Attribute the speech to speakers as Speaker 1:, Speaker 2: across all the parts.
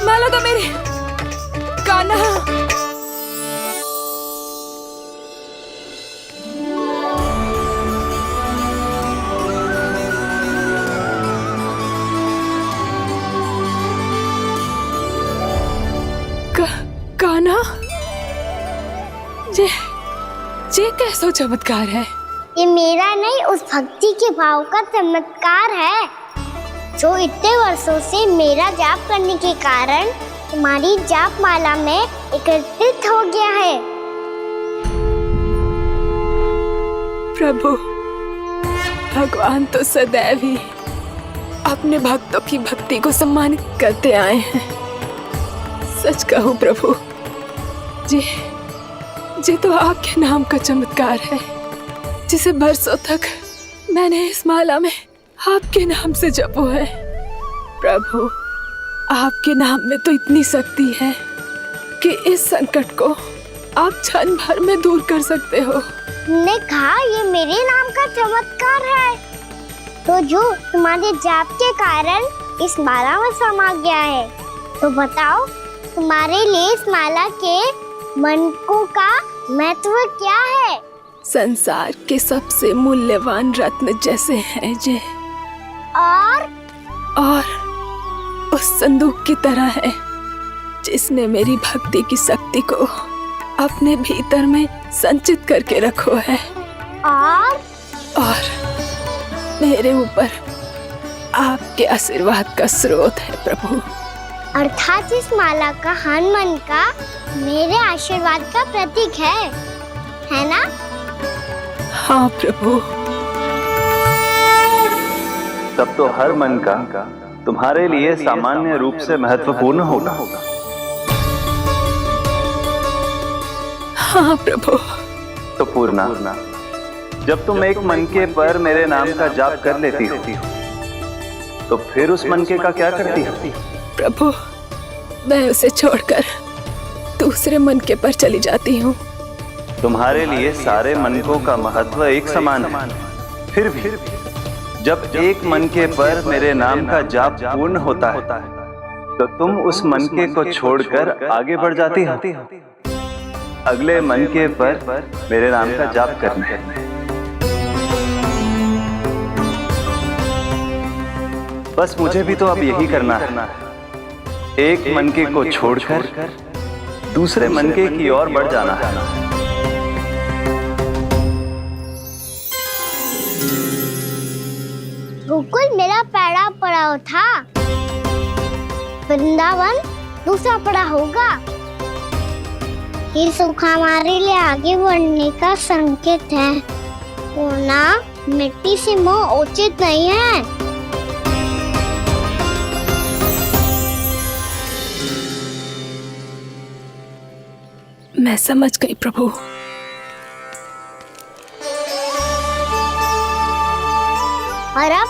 Speaker 1: माला तो मेरी। कान्हा, कान्हा, ये कैसा चमत्कार है?
Speaker 2: ये मेरा नहीं, उस भक्ति के भाव का चमत्कार है जो इतने वर्षों से मेरा जाप करने के कारण तुम्हारी जाप माला में एकत्रित हो गया है।
Speaker 1: प्रभु, भगवान तो सदैव ही अपने भक्तों की भक्ति को सम्मानित करते आए हैं। सच कहूं प्रभु, जी तो आपके नाम का चमत्कार है, जिसे बरसों तक मैंने इस माला में आपके नाम से जपो है। प्रभु, आपके नाम में तो इतनी शक्ति है कि इस संकट को आप क्षण भर में दूर कर सकते हो।
Speaker 2: तुमने कहा ये मेरे नाम का चमत्कार है, तो जो तुम्हारे जाप के कारण इस माला में समा गया है, तो बताओ तुम्हारे लिए इस माला के मनकों का महत्व क्या है?
Speaker 1: संसार के सबसे मूल्यवान रत्न जैसे हैं जे, और उस संदूक की तरह है जिसने मेरी भक्ति की शक्ति को अपने भीतर में संचित करके रखो है, और मेरे ऊपर आपके आशीर्वाद का स्रोत है प्रभु।
Speaker 2: अर्थात इस माला का हनुमान का मेरे आशीर्वाद का प्रतीक है ना?
Speaker 1: हाँ प्रभु।
Speaker 3: तब तो हर मन का तुम्हारे लिए सामान्य रूप से महत्वपूर्ण होगा।
Speaker 1: हाँ प्रभु।
Speaker 3: तो पूर्णा, जब तुम एक मनके पर मेरे नाम का जाप कर लेती हो, तो फिर उस मनके का क्या करती हो?
Speaker 1: प्रभु, मैं उसे छोड़कर दूसरे मनके पर चली जाती हूँ।
Speaker 3: तुम्हारे लिए सारे मनकों का महत्व एक समान है। फिर भी जब एक मनके पर मेरे नाम का जाप पूर्ण होता है, तो तुम उस मनके को छोड़कर आगे बढ़ जाती हो अगले मनके पर मेरे नाम का जाप करने। बस मुझे भी तो अब यही करना है, एक मनके को छोड़कर दूसरे मनके की ओर बढ़ जाना है।
Speaker 2: गोकुल मेरा पहला पड़ाव था, वृंदावन दूसरा पड़ा होगा। ये सुख हमारे लिए आगे बढ़ने का संकेत है, पूर्णा मिट्टी से मोह उचित नहीं है।
Speaker 1: मैं समझ गई प्रभु।
Speaker 2: और अब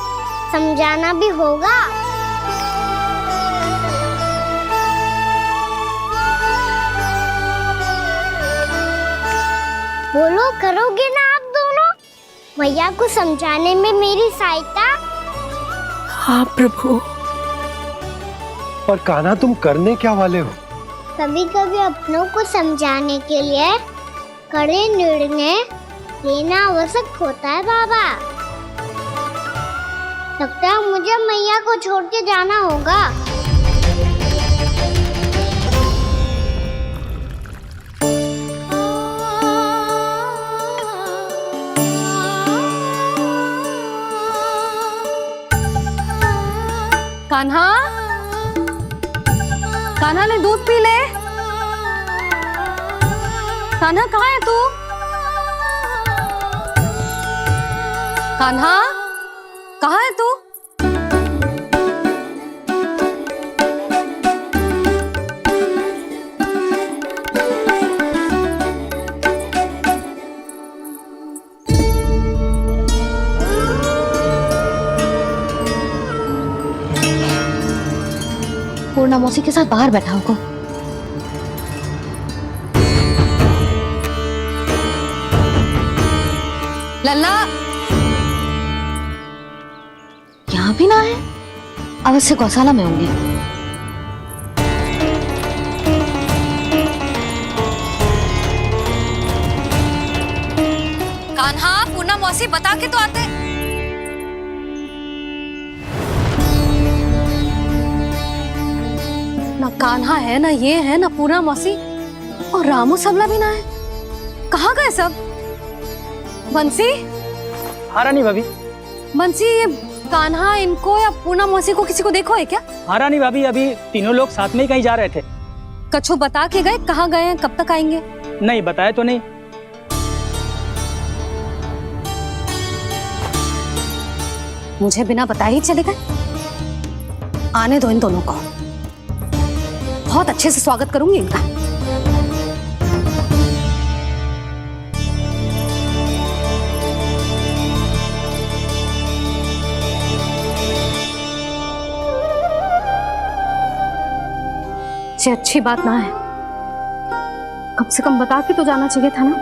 Speaker 2: समझाना भी होगा। बोलो, करोगे ना आप दोनों? मैया को समझाने में मेरी सहायता?
Speaker 1: हाँ प्रभु।
Speaker 4: और कान्हा, तुम करने क्या वाले हो?
Speaker 2: कभी कभी अपनों को समझाने के लिए कड़े निर्णय लेना आवश्यक होता है बाबा। लगता है मुझे मैया को छोड़ के जाना होगा।
Speaker 5: कान्हा, कान्हा ने दूध पी ले। कान्हा कहाँ है तू? कान्हा कहाँ है तू? पूर्णा मौसी के साथ बाहर बैठा होगा। लल्ला यहाँ भी ना है, अवश्य गौशाला में होंगे। कान्हा, पूना मौसी बता के तो आते। ना कान्हा है, ना ये है, ना पूना मौसी, और रामू सबला भी ना है। कहाँ गए सब? बंसी,
Speaker 6: हाँ रानी भाभी।
Speaker 5: बंसी, ये कान्हा इनको या पूना मौसी को किसी को देखो है क्या?
Speaker 6: हाँ रानी भाभी, अभी तीनों लोग साथ में ही कहीं जा रहे थे।
Speaker 5: कछु बता के गए कहाँ गए हैं, कब तक आएंगे?
Speaker 6: नहीं बताया तो नहीं।
Speaker 5: मुझे बिना बताए ही चले गए। आने दो इन दोनों को, बहुत अच्छे से स्वागत करूंगी इनका। ये अच्छी बात ना है, कम से कम बता के तो जाना चाहिए था ना।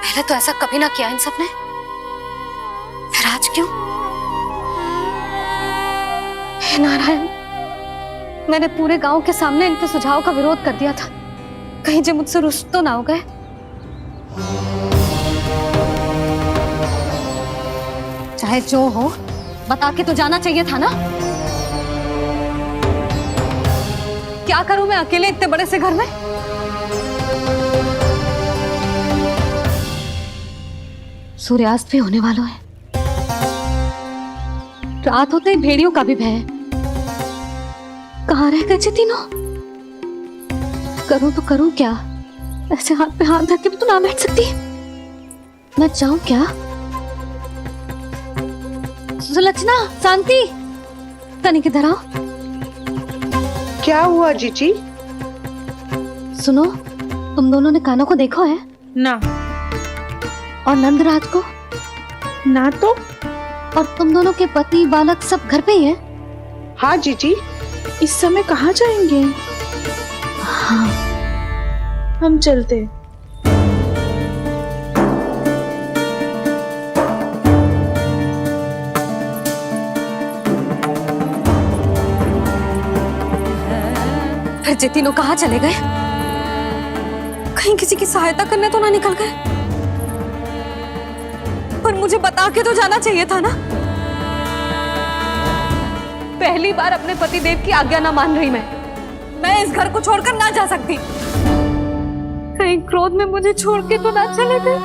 Speaker 5: पहले तो ऐसा कभी ना किया इन सब ने, फिर आज क्यों? हे नारायण, मैंने पूरे गांव के सामने इनके सुझाव का विरोध कर दिया था, कहीं जो मुझसे रुष्ट तो ना हो गए। चाहे जो हो, बता के तो जाना चाहिए था ना। क्या करूं मैं अकेले इतने बड़े से घर में? सूर्यास्त भी होने वाला है, रात होते ही भेड़ियों का भी भय है। कहाँ रह गए तीनों? करूं तो करूं क्या? ऐसे हाथ पे हाथ धर के भी तो ना बैठ सकती। मैं जाऊं क्या? सुलक्षणा, शांति, तनिक इधर आओ।
Speaker 7: क्या हुआ जीजी?
Speaker 5: सुनो, तुम दोनों ने कान्हा को देखा है?
Speaker 7: ना।
Speaker 5: और नंदराज को?
Speaker 7: ना तो।
Speaker 5: और तुम दोनों के पति बालक सब घर पे ही है?
Speaker 7: हाँ जीजी, इस समय कहाँ जाएंगे?
Speaker 5: हाँ।
Speaker 7: हम चलते।
Speaker 5: फिर ये तीनों कहाँ चले गए? कहीं किसी की सहायता करने तो ना निकल गए? पर मुझे बता के तो जाना चाहिए था ना। पहली बार अपने पति देव की आज्ञा ना मान रही मैं इस घर को छोड़कर ना जा सकती। कहीं क्रोध में मुझे छोड़ के तो ना चले गए।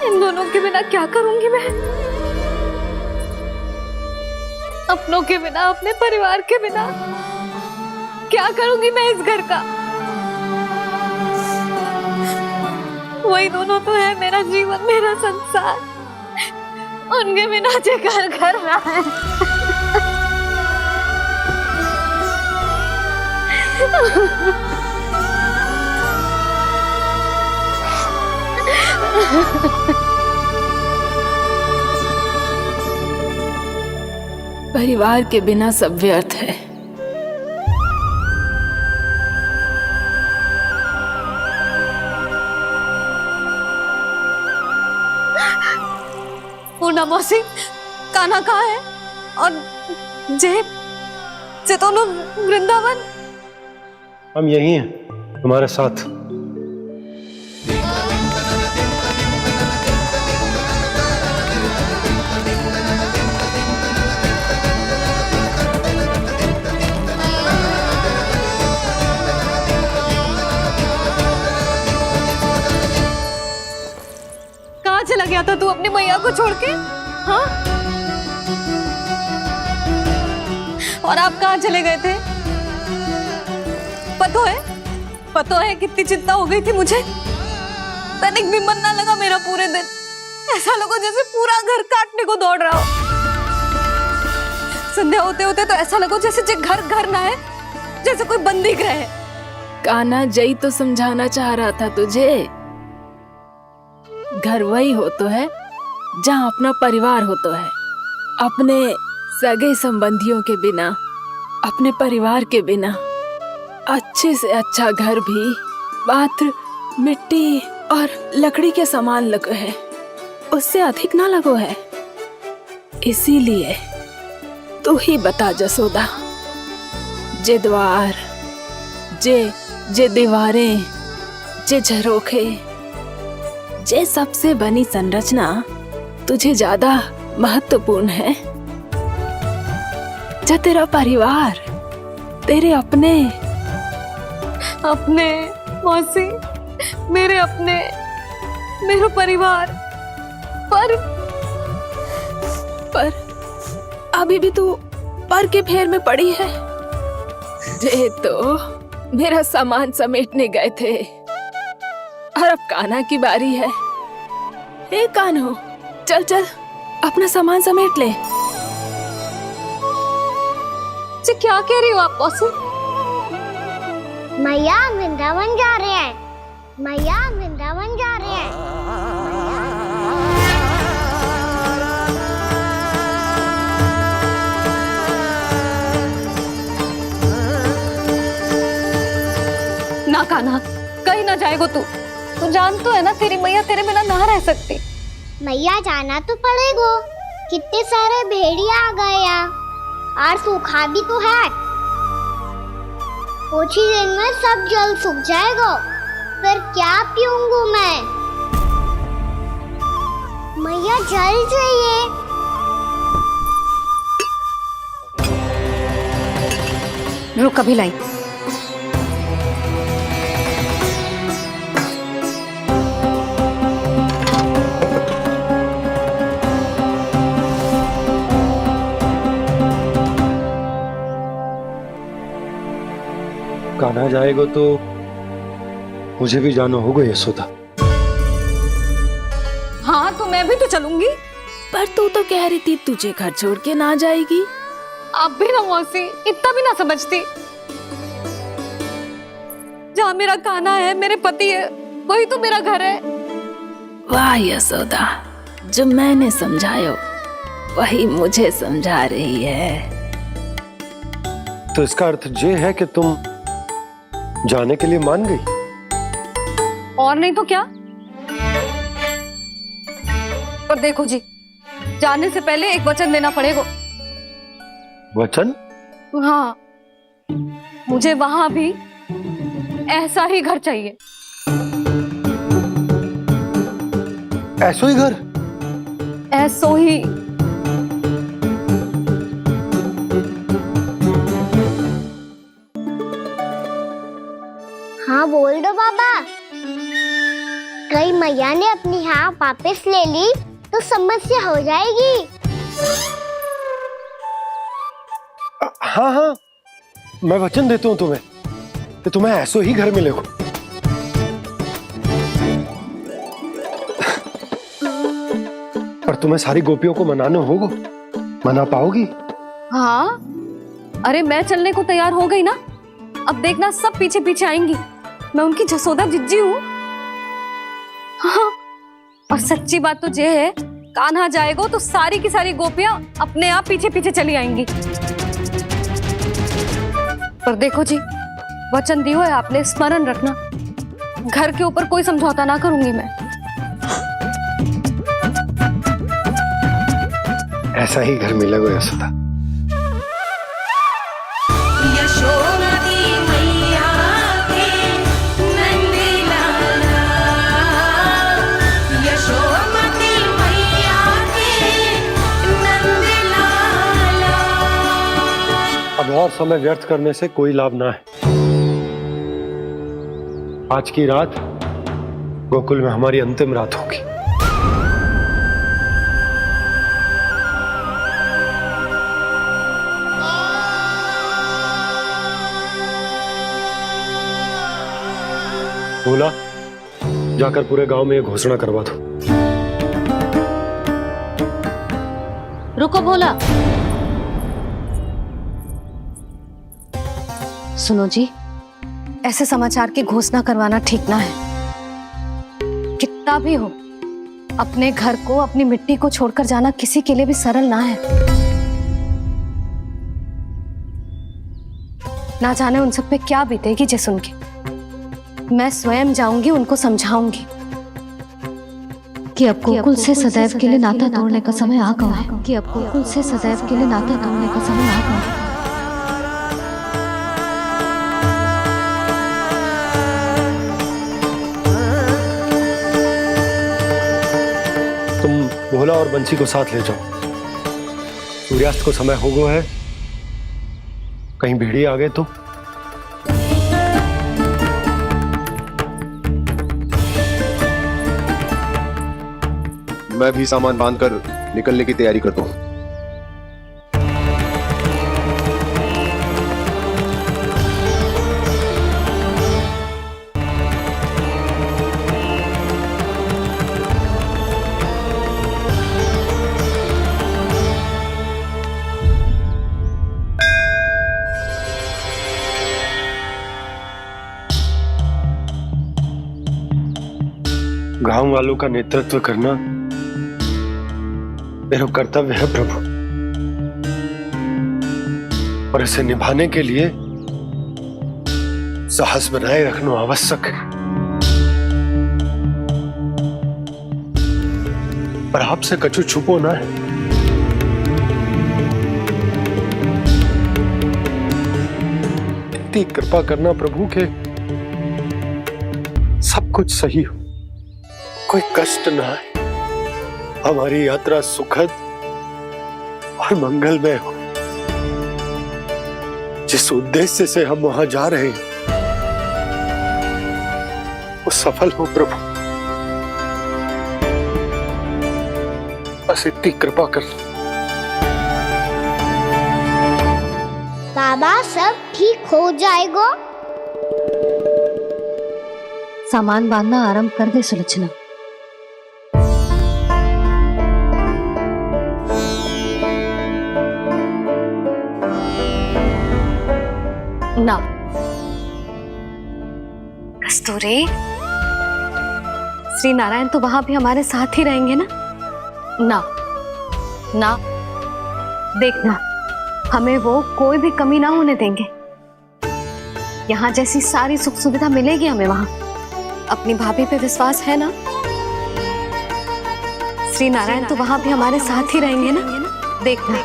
Speaker 5: इन दोनों के बिना क्या करूंगी मैं? अपनों के बिना, अपने परिवार के बिना क्या करूंगी मैं इस घर का? वही दोनों तो है मेरा जीवन, मेरा संसार। उनके बिना जे घर घर रहा है।
Speaker 1: परिवार के बिना सब व्यर्थ है।
Speaker 5: पूना मौसी, कान्हा कहाँ है? और जे दोनों वृंदावन?
Speaker 4: हम यही हैं तुम्हारे साथ।
Speaker 5: कहाँ चला गया था तू अपनी मैया को छोड़ के? हाँ? और आप कहाँ चले गए थे? पतो है कितनी चिंता हो गई थी मुझे। तनिक भी मन ना लगा मेरा पूरे दिन। ऐसा लगा जैसे पूरा घर काटने को दौड़ रहा हो। संध्या होते होते तो ऐसा लगा जैसे जे घर घर ना है, जैसे कोई बंदी गृह है।
Speaker 1: कान्हा, जय तो समझाना चाह रहा था तुझे। घर वही हो तो है जहाँ अपना परिवार हो तो है। अपने सगे संबंधियों के बिना अपने परिवार के बिना अच्छे से अच्छा घर भी मात्र मिट्टी और लकड़ी के समान लगो है, उससे अधिक ना लगो है। इसीलिए तू ही बता जसोदा, जे द्वार, जे दीवारें, जे झरोखे, जे सबसे बनी संरचना तुझे ज्यादा महत्वपूर्ण है? जो तेरा परिवार, तेरे अपने
Speaker 5: मौसी, मेरे अपने, मेरा परिवार, पर अभी भी तू पर के फेर में पड़ी है। जे तो मेरा सामान समेटने गए थे और अब कान्हा की बारी है। हे कान्हो, चल चल अपना सामान समेट ले। जी क्या कह रही हो आप मौसी?
Speaker 2: मैया वृंदावन जा रहे हैं, मैया वृंदावन जा रहे हैं।
Speaker 5: ना कान्हा, कहीं ना जाएगो तू जान तो है ना तेरी मैया तेरे बिना ना रह सकती।
Speaker 2: मैया जाना तो पड़ेगा, कितने सारे भेड़िया आ गए यहाँ, और सूखा भी तो है। कुछ ही दिन में सब जल सूख जाएगा, फिर क्या पीऊंगी मैं? मैया जल चाहिए।
Speaker 5: रुक अभी लाई।
Speaker 4: कान्हा जाएगा तो मुझे भी जाना होगा यशोदा।
Speaker 5: हाँ तो मैं भी तो चलूंगी।
Speaker 1: पर तू तो कह रही थी तुझे घर छोड़ के ना जाएगी।
Speaker 5: आप भी ना मौसी, इतना भी ना समझती। जहाँ मेरा कान्हा है, मेरे पति है, वही तो मेरा घर है।
Speaker 1: वाह यशोदा, जो मैंने समझायो वही मुझे समझा रही है।
Speaker 4: तो इसका अर्थ ये है कि तुम जाने के लिए मान गई?
Speaker 5: और नहीं तो क्या। पर देखो जी, जाने से पहले एक वचन देना पड़ेगा।
Speaker 4: वचन?
Speaker 5: हाँ, मुझे वहां भी ऐसा ही घर चाहिए।
Speaker 4: ऐसो ही घर?
Speaker 5: ऐसो ही।
Speaker 2: हाँ बोल दो बाबा। कहीं मैया ने अपनी हाँ वापस ले ली तो समस्या हो जाएगी।
Speaker 4: हाँ हाँ, मैं वचन देता हूँ तुम्हें कि तुम्हें ऐसो ही घर मिलेगा। पर तुम्हें सारी गोपियों को मनाना होगा। मना पाओगी?
Speaker 5: हाँ, अरे मैं चलने को तैयार हो गई ना। अब देखना सब पीछे पीछे आएंगी। मैं उनकी जसोदा जिज्जी हूँ। हाँ, और सच्ची बात तो ये है, कान्हा जाएगा तो सारी की सारी गोपियां अपने आप पीछे पीछे चली आएंगी। पर देखो जी, वचन दियो है आपने, स्मरण रखना। घर के ऊपर कोई समझौता ना करूंगी मैं।
Speaker 4: ऐसा ही घर मिलेगा यशोदा। अब और समय व्यर्थ करने से कोई लाभ ना है। आज की रात गोकुल में हमारी अंतिम रात होगी। बोला, जाकर पूरे गांव में ये घोषणा करवा दो।
Speaker 5: रुको भोला। सुनो जी, ऐसे समाचार की घोषणा करवाना ठीक ना है। कितना भी हो, अपने घर को, अपनी मिट्टी को छोड़कर जाना किसी के लिए भी सरल ना है।
Speaker 8: ना जाने उन सब पे क्या बीतेगी जे सुन के। मैं स्वयं जाऊंगी, उनको समझाऊंगी कि अब गोकुल से सदैव के लिए नाता तोड़ने का समय आ गया है, कि अब गोकुल से सदैव के लिए नाता तोड़ने का समय आ गया है।
Speaker 4: तुम भोला और बंसी को साथ ले जाओ। सूर्यास्त को समय हो गया है, कहीं भेड़िए आ गए तो।
Speaker 9: मैं भी सामान बांधकर निकलने की तैयारी करता हूँ।
Speaker 4: गांव वालों का नेतृत्व करना मेरा कर्तव्य है प्रभु, और इसे निभाने के लिए साहस बनाए रखना आवश्यक है। पर आपसे कछु छुपो ना है। इतनी कृपा करना प्रभु के सब कुछ सही हो, कोई कष्ट ना आए, हमारी यात्रा सुखद और मंगलमय हो। जिस उद्देश्य से हम वहां जा रहे हैं वो सफल हो प्रभु, बस इतनी कृपा कर।
Speaker 2: बाबा सब ठीक हो जाएगा।
Speaker 8: सामान बांधना आरंभ कर दे सुलोचना। ना कस्तूरी, श्री नारायण तो वहां भी हमारे साथ ही रहेंगे ना? ना ना, देखना हमें वो कोई भी कमी ना होने देंगे। यहाँ जैसी सारी सुख सुविधा मिलेगी हमें वहां। अपनी भाभी पे विश्वास है ना? श्री नारायण तो वहां भी हमारे साथ ही रहेंगे ना? देखना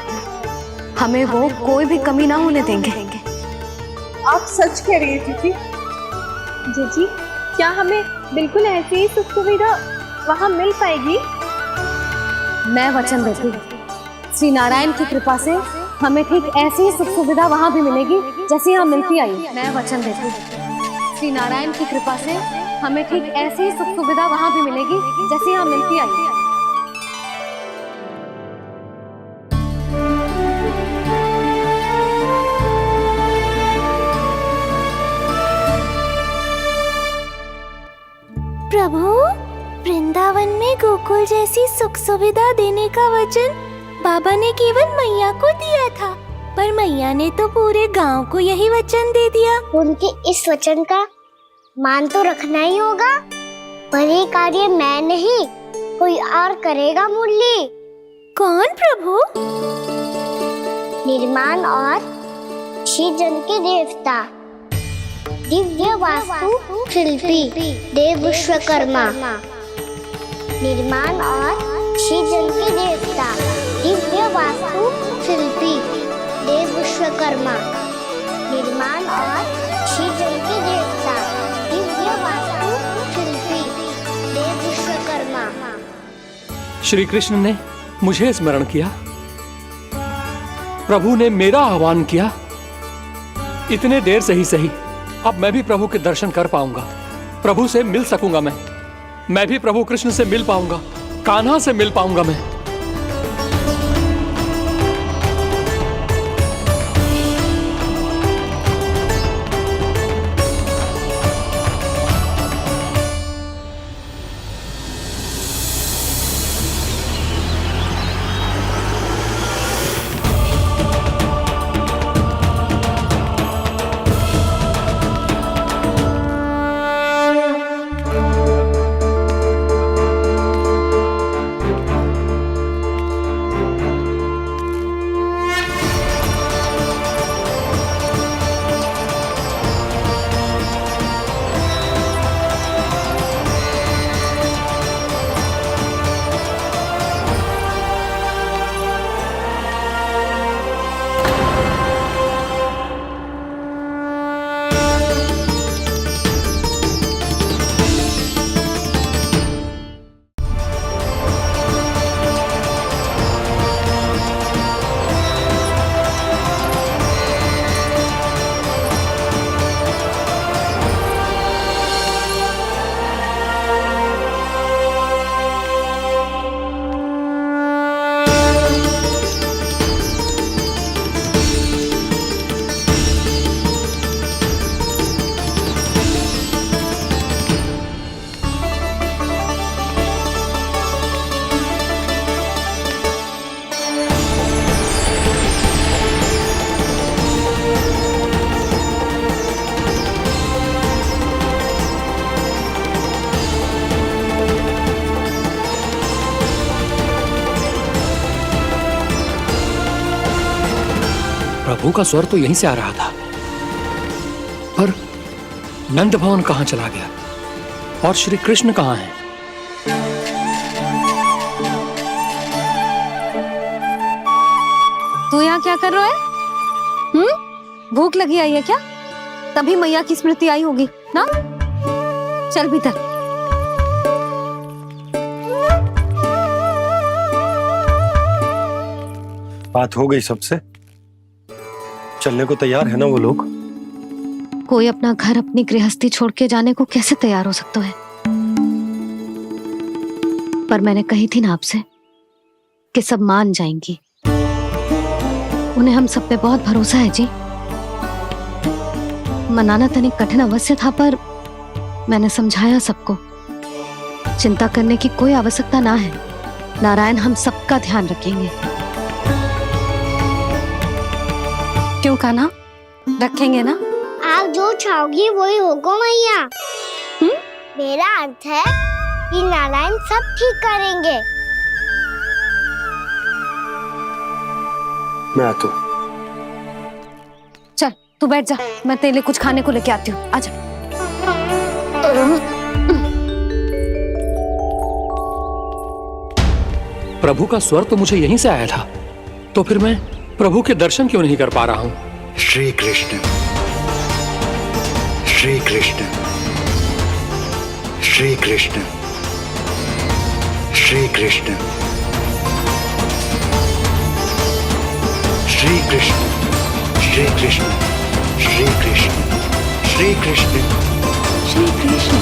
Speaker 8: हमें वो कोई भी कमी ना होने देंगे।
Speaker 7: आप सच कह रही है जीजी। जीजी, क्या हमें बिल्कुल ऐसी ही सुख सुविधा वहाँ मिल पाएगी?
Speaker 8: मैं वचन देती हूँ, श्री नारायण की कृपा से हमें ठीक ऐसी ही सुख सुविधा वहाँ भी मिलेगी जैसी यहाँ मिलती आई। मैं वचन देती हूँ, श्री नारायण की कृपा से हमें ठीक ऐसी ही सुख सुविधा वहाँ भी मिलेगी जैसी यहाँ मिलती आई।
Speaker 2: प्रभु, वृंदावन में गोकुल जैसी सुख सुविधा देने का वचन बाबा ने केवल मैया को दिया था, पर मैया ने तो पूरे गांव को यही वचन दे दिया। उनके इस वचन का मान तो रखना ही होगा, पर ये कार्य मैं नहीं कोई और करेगा। मुरली कौन प्रभु? निर्माण और सृजन के देवता, दिव्य वास्तु शिल्पी देव विश्वकर्मा। निर्माण और सृजन के देवता, दिव्य वास्तु शिल्पी देव विश्वकर्मा। निर्माण और सृजन के देवता, दिव्य वास्तु शिल्पी देव विश्वकर्मा।
Speaker 10: श्री कृष्ण ने मुझे स्मरण किया, प्रभु ने मेरा आह्वान किया। इतने देर से ही सही, अब मैं भी प्रभु के दर्शन कर पाऊंगा, प्रभु से मिल सकूंगा। मैं भी प्रभु कृष्ण से मिल पाऊंगा, कान्हा से मिल पाऊंगा मैं। प्रभु का स्वर तो यहीं से आ रहा था, पर नंद भवन कहां चला गया और श्री कृष्ण कहां हैं?
Speaker 8: तू यहाँ क्या कर रहा है? भूख लगी आई है क्या? तभी मैया की स्मृति आई होगी ना? चल भीतर।
Speaker 4: बात हो गई सबसे? चलने को तैयार है ना वो लोग?
Speaker 8: कोई अपना घर, अपनी गृहस्थी छोड़ के जाने को कैसे तैयार हो सकता है? पर मैंने कही थी ना आपसे कि सब मान जाएंगी। उन्हें हम सब पे बहुत भरोसा है जी। मनाना तनिक कठिन अवश्य था, पर मैंने समझाया सबको। चिंता करने की कोई आवश्यकता ना है। नारायण हम सबका ध्यान रखेंगे। क्यों कान्हा, रखेंगे ना?
Speaker 2: आप जो चाहोगी वही होगा मैया। मेरा अर्थ है कि नारायण सब ठीक करेंगे।
Speaker 4: मैं आता हूं।
Speaker 8: चल तू बैठ जा, मैं तेरे लिए कुछ खाने को लेके आती हूँ। आजा।
Speaker 10: प्रभु का स्वर तो मुझे यहीं से आया था, तो फिर मैं प्रभु के दर्शन क्यों नहीं कर पा रहा हूँ?
Speaker 11: श्री कृष्ण, श्री कृष्ण, श्री कृष्ण, श्री कृष्ण, श्री कृष्ण, श्री कृष्ण, श्री कृष्ण, श्री कृष्ण,
Speaker 1: श्री कृष्ण, श्री कृष्ण, श्री कृष्ण,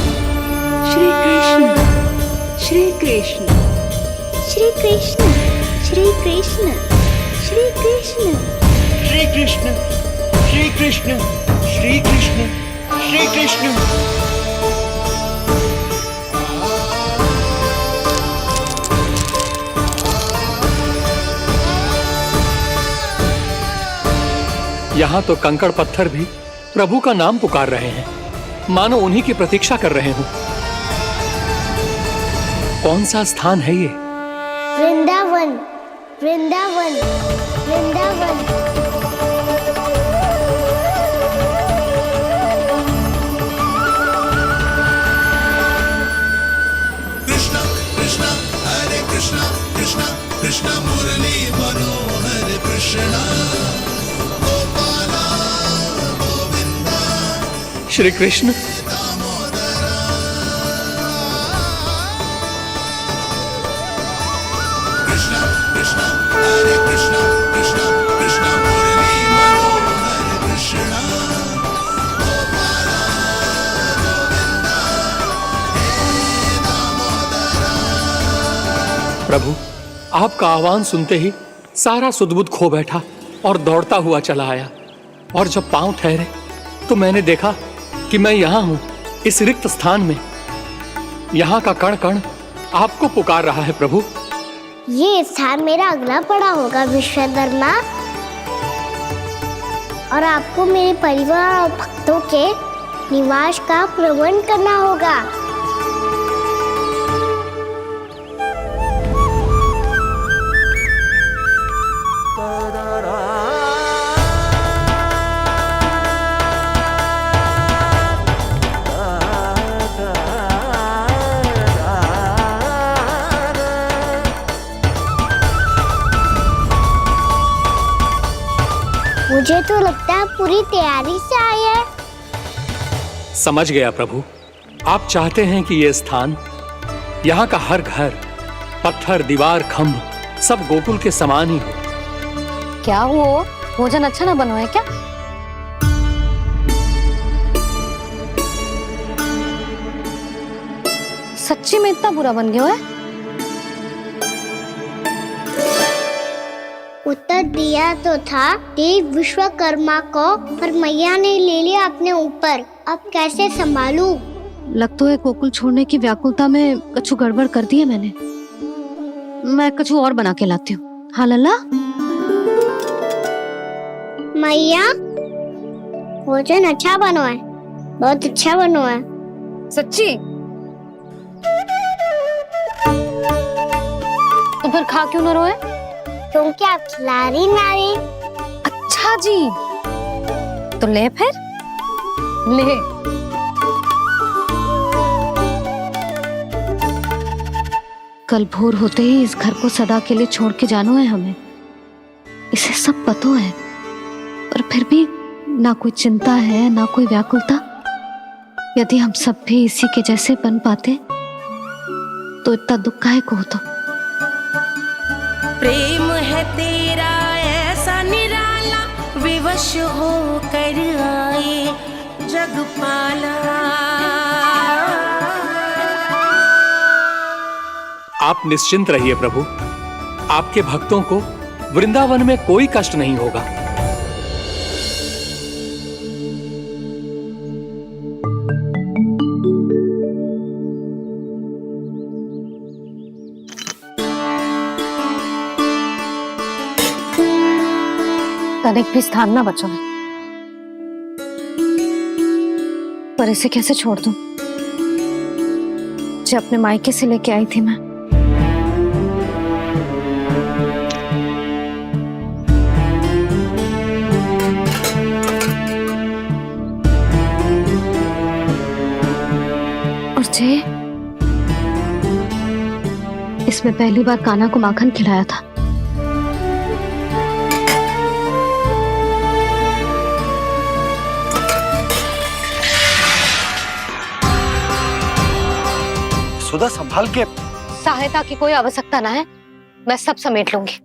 Speaker 2: श्री कृष्ण, श्री कृष्ण, श्री कृष्ण,
Speaker 11: श्री कृष्ण, श्री कृष्ण, श्री कृष्ण, श्री कृष्ण।
Speaker 10: यहाँ तो कंकड़ पत्थर भी प्रभु का नाम पुकार रहे हैं, मानो उन्हीं की प्रतीक्षा कर रहे हों। कौन सा स्थान है ये?
Speaker 2: वृंदावन, वृंदावन, वृंदावन।
Speaker 12: कृष्णा कृष्णा हरे कृष्णा, कृष्णा कृष्णा मुरली मनोहर कृष्णा, गोपाला गोविंदा
Speaker 10: श्री कृष्ण।
Speaker 12: कृष्णा कृष्णा हरे कृष्णा, कृष्णा कृष्णा मुरली मनोहर कृष्णा, गोपाला गोविंदा हे दामोदरा।
Speaker 10: प्रभु, आपका आह्वान सुनते ही सारा सुध-बुध खो बैठा और दौड़ता हुआ चला आया, और जब पांव ठहरे तो मैंने देखा कि मैं यहाँ हूँ, इस रिक्त स्थान में। यहाँ का कण कण आपको पुकार रहा है प्रभु।
Speaker 2: ये स्थान मेरा अगला पड़ा होगा विश्वकर्मा, और आपको मेरे परिवार और भक्तों के निवास का प्रबंध करना होगा। मुझे तो लगता है पूरी तैयारी से आए हैं।
Speaker 10: समझ गया प्रभु, आप चाहते हैं कि ये स्थान, यहाँ का हर घर, पत्थर, दीवार, खंभ सब गोकुल के समान ही हो।
Speaker 8: क्या वो भोजन अच्छा ना बना है क्या? सच्ची में इतना बुरा बन गया है?
Speaker 2: उत्तर दिया तो था देव विश्वकर्मा को, पर मैया ने ले लिया अपने ऊपर। अब कैसे संभालूं?
Speaker 8: लग तो है गोकुल छोड़ने की व्याकुलता में कछु गड़बड़ कर दी है मैंने। मैं कछु और बना के लाती हूँ। हाँ लल्ला?
Speaker 2: मैया, भोजन अच्छा बनो है, बहुत अच्छा बनो है।
Speaker 8: सच्ची? तो फिर खा क्यों न रोए?
Speaker 2: क्योंकि आप खिला रही नारी।
Speaker 8: अच्छा अच्छा जी, तो ले फिर ले। कल भोर होते ही इस घर को सदा के लिए छोड़ के जाना है हमें, इसे सब पता है, पर फिर भी ना कोई चिंता है ना कोई व्याकुलता। यदि हम सब भी इसी के जैसे बन पाते तो इतना दुख काहे को होता।
Speaker 13: प्रेम है तेरा ऐसा निराला, विवश हो कर आए जग पाला।
Speaker 10: आप निश्चिंत रहिए प्रभु, आपके भक्तों को वृंदावन में कोई कष्ट नहीं होगा।
Speaker 8: तनिक भी स्थान ना बचो है, पर इसे कैसे छोड़ दूं जो अपने मायके से लेके आई थी मैं। और जे इसमें पहली बार कान्हा को माखन खिलाया था।
Speaker 4: सुधा संभाल के।
Speaker 8: सहायता की कोई आवश्यकता ना है, मैं सब समेट लूंगी।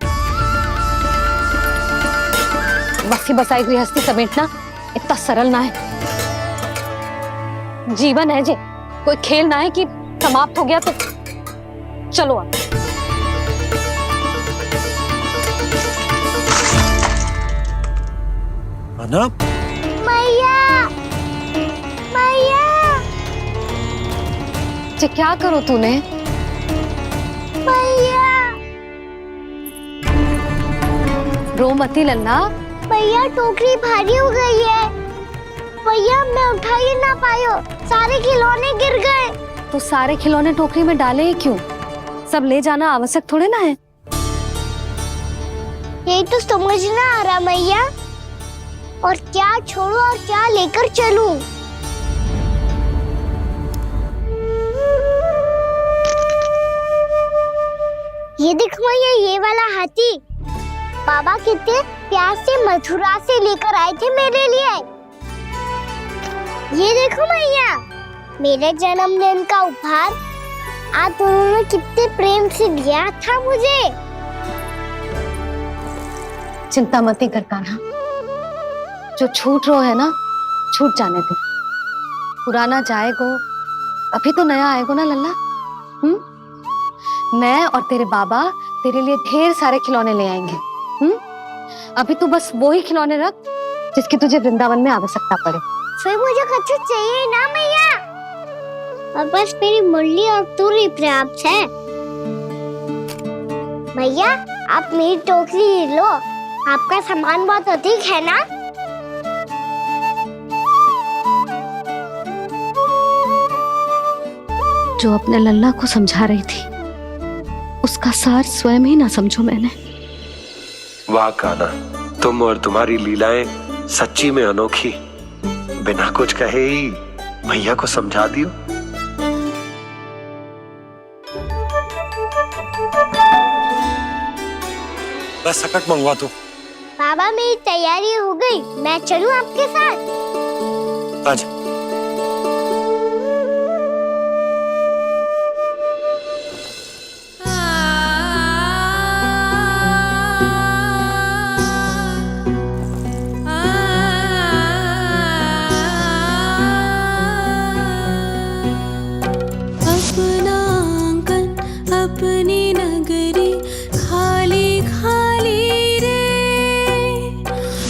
Speaker 8: बसी बसाई गृहस्थी समेटना इतना सरल ना है। जीवन है जी, कोई खेल ना है कि समाप्त हो गया तो चलो आप।
Speaker 4: अना
Speaker 2: मैया, मैया,
Speaker 8: जे क्या करो तूने?
Speaker 2: मैया,
Speaker 8: रो मती लल्ला।
Speaker 2: भैया टोकरी भारी हो गई है। भैया मैं उठा ही ना पायो, सारे खिलौने गिर गए।
Speaker 8: तो सारे खिलौने टोकरी में डाले ही क्यों? सब ले जाना आवश्यक थोड़े ना है।
Speaker 2: यही तो समझ ना आ रहा मैया, और क्या छोड़ू और क्या लेकर चलूं? ये देख मैया, ये वाला हाथी बाबा कितने प्यार से मथुरा से लेकर आए थे मेरे लिए। ये देखो मैया, मेरे जन्मदिन का उपहार आप दोनों ने कितने प्रेम से दिया था मुझे।
Speaker 8: चिंता मत कर कान्हा, जो छूट रो है ना छूट जाने दे। पुराना जाएगो, अभी तो नया आएगो ना लल्ला। मैं और तेरे बाबा तेरे लिए ढेर सारे खिलौने ले आएंगे। अभी तू बस वो ही खिलौने रख जिसकी तुझे वृंदावन में आवश्यकता पड़े।
Speaker 2: फिर मुझे कुछ चाहिए ना मैया, और बस मेरी मुरली और तुरी पर्याप्त है। भैया आप मेरी टोकरी लो, आपका सामान बहुत अधिक है ना।
Speaker 8: जो अपने लल्ला को समझा रही थी उसका सार स्वयं ही ना समझो मैंने।
Speaker 14: वाह कान्हा, तुम और तुम्हारी लीलाएं सच्ची में अनोखी। बिना कुछ कहे ही भैया को समझा दियो।
Speaker 4: बस सकट मंगवा दो।
Speaker 2: बाबा मेरी तैयारी हो गई, मैं चलूं आपके साथ?
Speaker 4: आजा।
Speaker 13: अपना आंगन अपनी नगरी खाली खाली रे,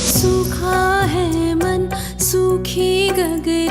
Speaker 13: सूखा है मन सूखी गगरी।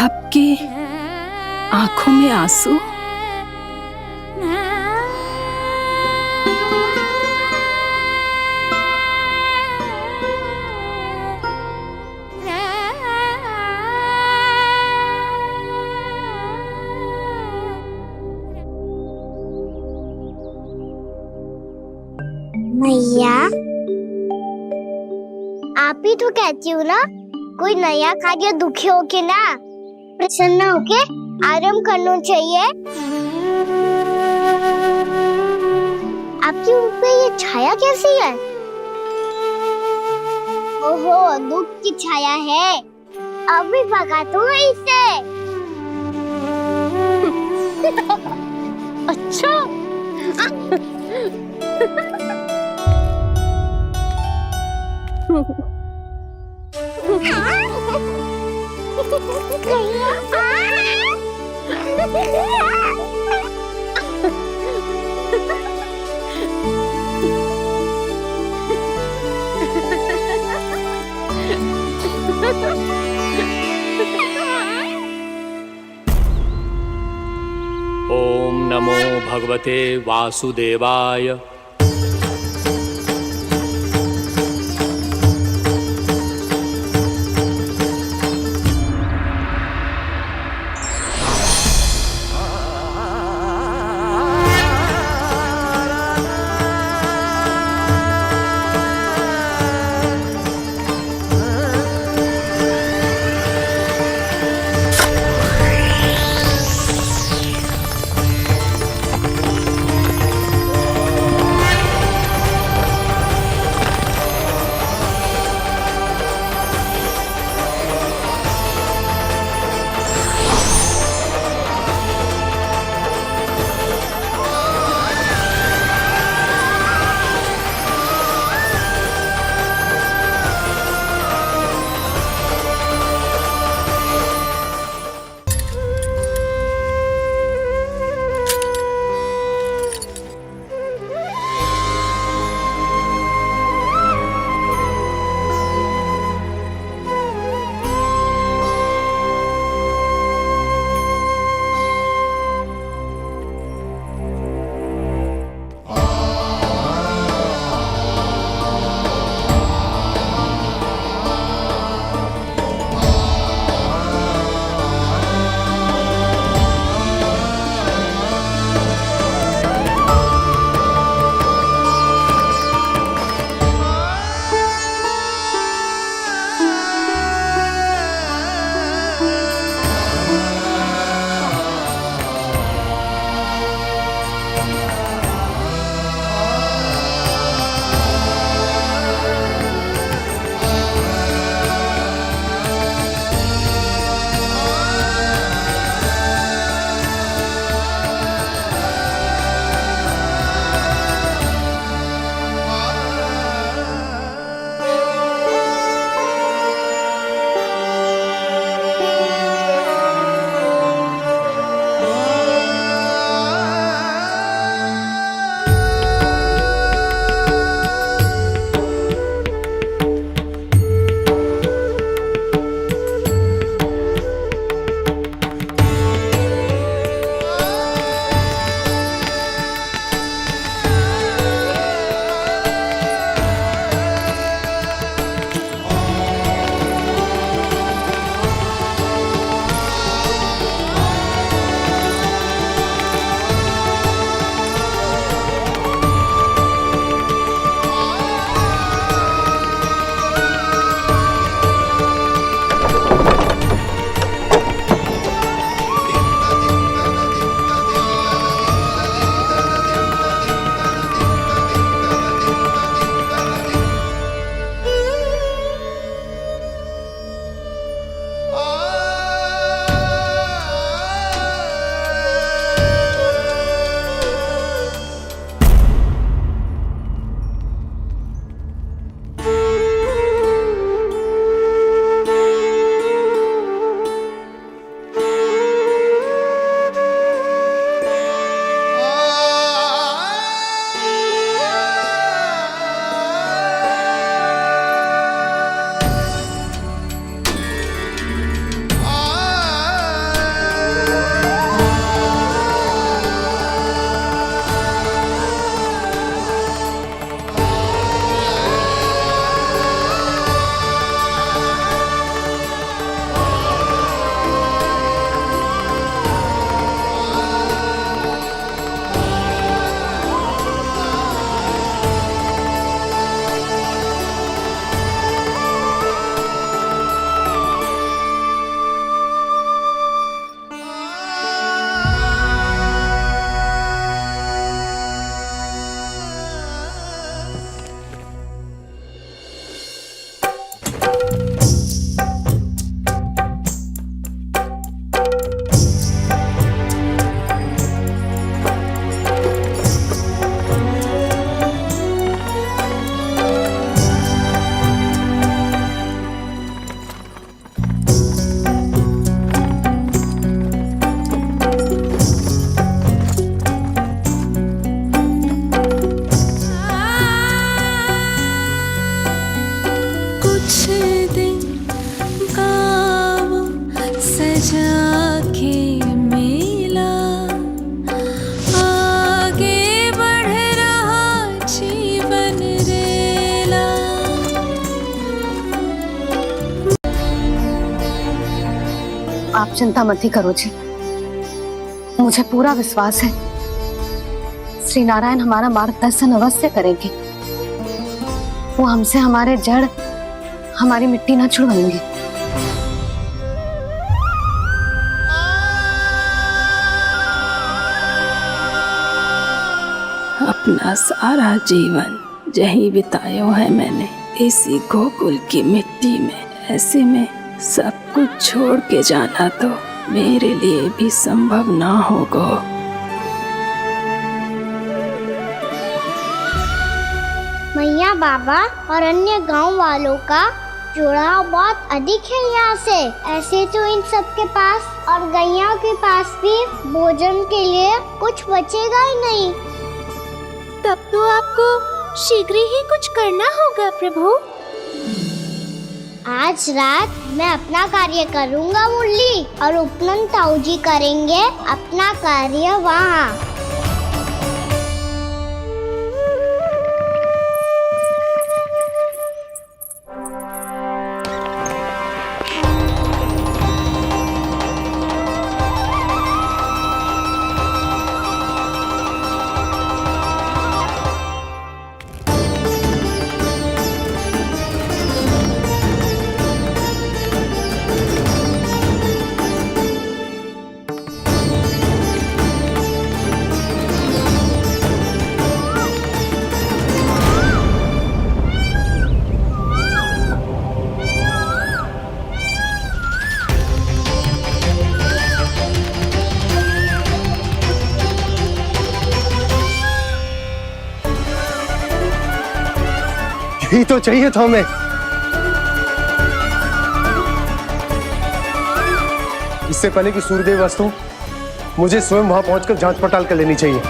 Speaker 5: आपकी आंखों में आंसू?
Speaker 2: मैया, आप ही तो कहती हो ना, कोई नया कार्य दुखी होके ना प्रसन्न होके आराम करना चाहिए। आपकी मुंह पे ये छाया कैसी है? ओहो, दुख की छाया है। अभी भगा दूंगा इसे।
Speaker 8: अच्छा।
Speaker 10: ओम नमो भगवते वासुदेवाय।
Speaker 13: जाके मिला, आगे बढ़ रहा जीवन रेला।
Speaker 8: आप चिंता मत ही करो जी, मुझे पूरा विश्वास है श्री नारायण हमारा मार्गदर्शन अवश्य करेंगे। वो हमसे हमारे जड़, हमारी मिट्टी ना छुड़वाएंगे।
Speaker 5: अपना सारा जीवन यही बितायो है मैंने, इसी गोकुल की मिट्टी में। ऐसे में सब कुछ छोड़ के जाना तो मेरे लिए भी संभव ना होगा।
Speaker 2: मैया बाबा और अन्य गांव वालों का जुड़ाव बहुत अधिक है यहाँ से। ऐसे तो इन सब के पास और गैया के पास भी भोजन के लिए कुछ बचेगा ही नहीं।
Speaker 13: तब तो आपको शीघ्र ही कुछ करना होगा प्रभु।
Speaker 2: आज रात मैं अपना कार्य करूँगा मुरली, और उपनंद ताऊ जी करेंगे अपना कार्य वहाँ।
Speaker 4: यही तो चाहिए था हमें। इससे पहले कि सूर्यदेव अस्तु, मुझे स्वयं वहां पहुंचकर जांच पड़ताल कर लेनी चाहिए।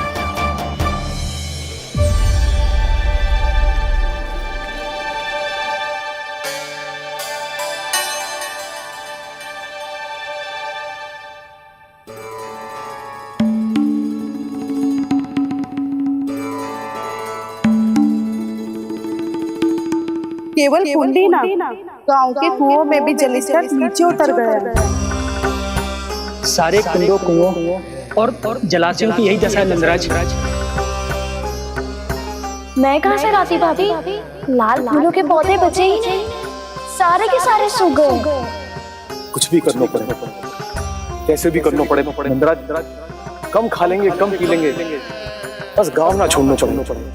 Speaker 7: केवल कुंडी ना, गांव के कुओं में भी जलस्तर नीचे उतर गया।
Speaker 6: सारे कुंडों, कुओं और जलाशयों की यही दशा है नंदराज।
Speaker 2: मैं कहाँ से लाती भाभी? लाल फूलों के पौधे बचे ही नहीं, सारे के सारे सूख गए।
Speaker 4: कुछ भी करना पड़े, कैसे भी करना पड़े नंदराज। कम खा लेंगे, कम पी लेंगे, बस गांव ना छोड़ना चाहिए।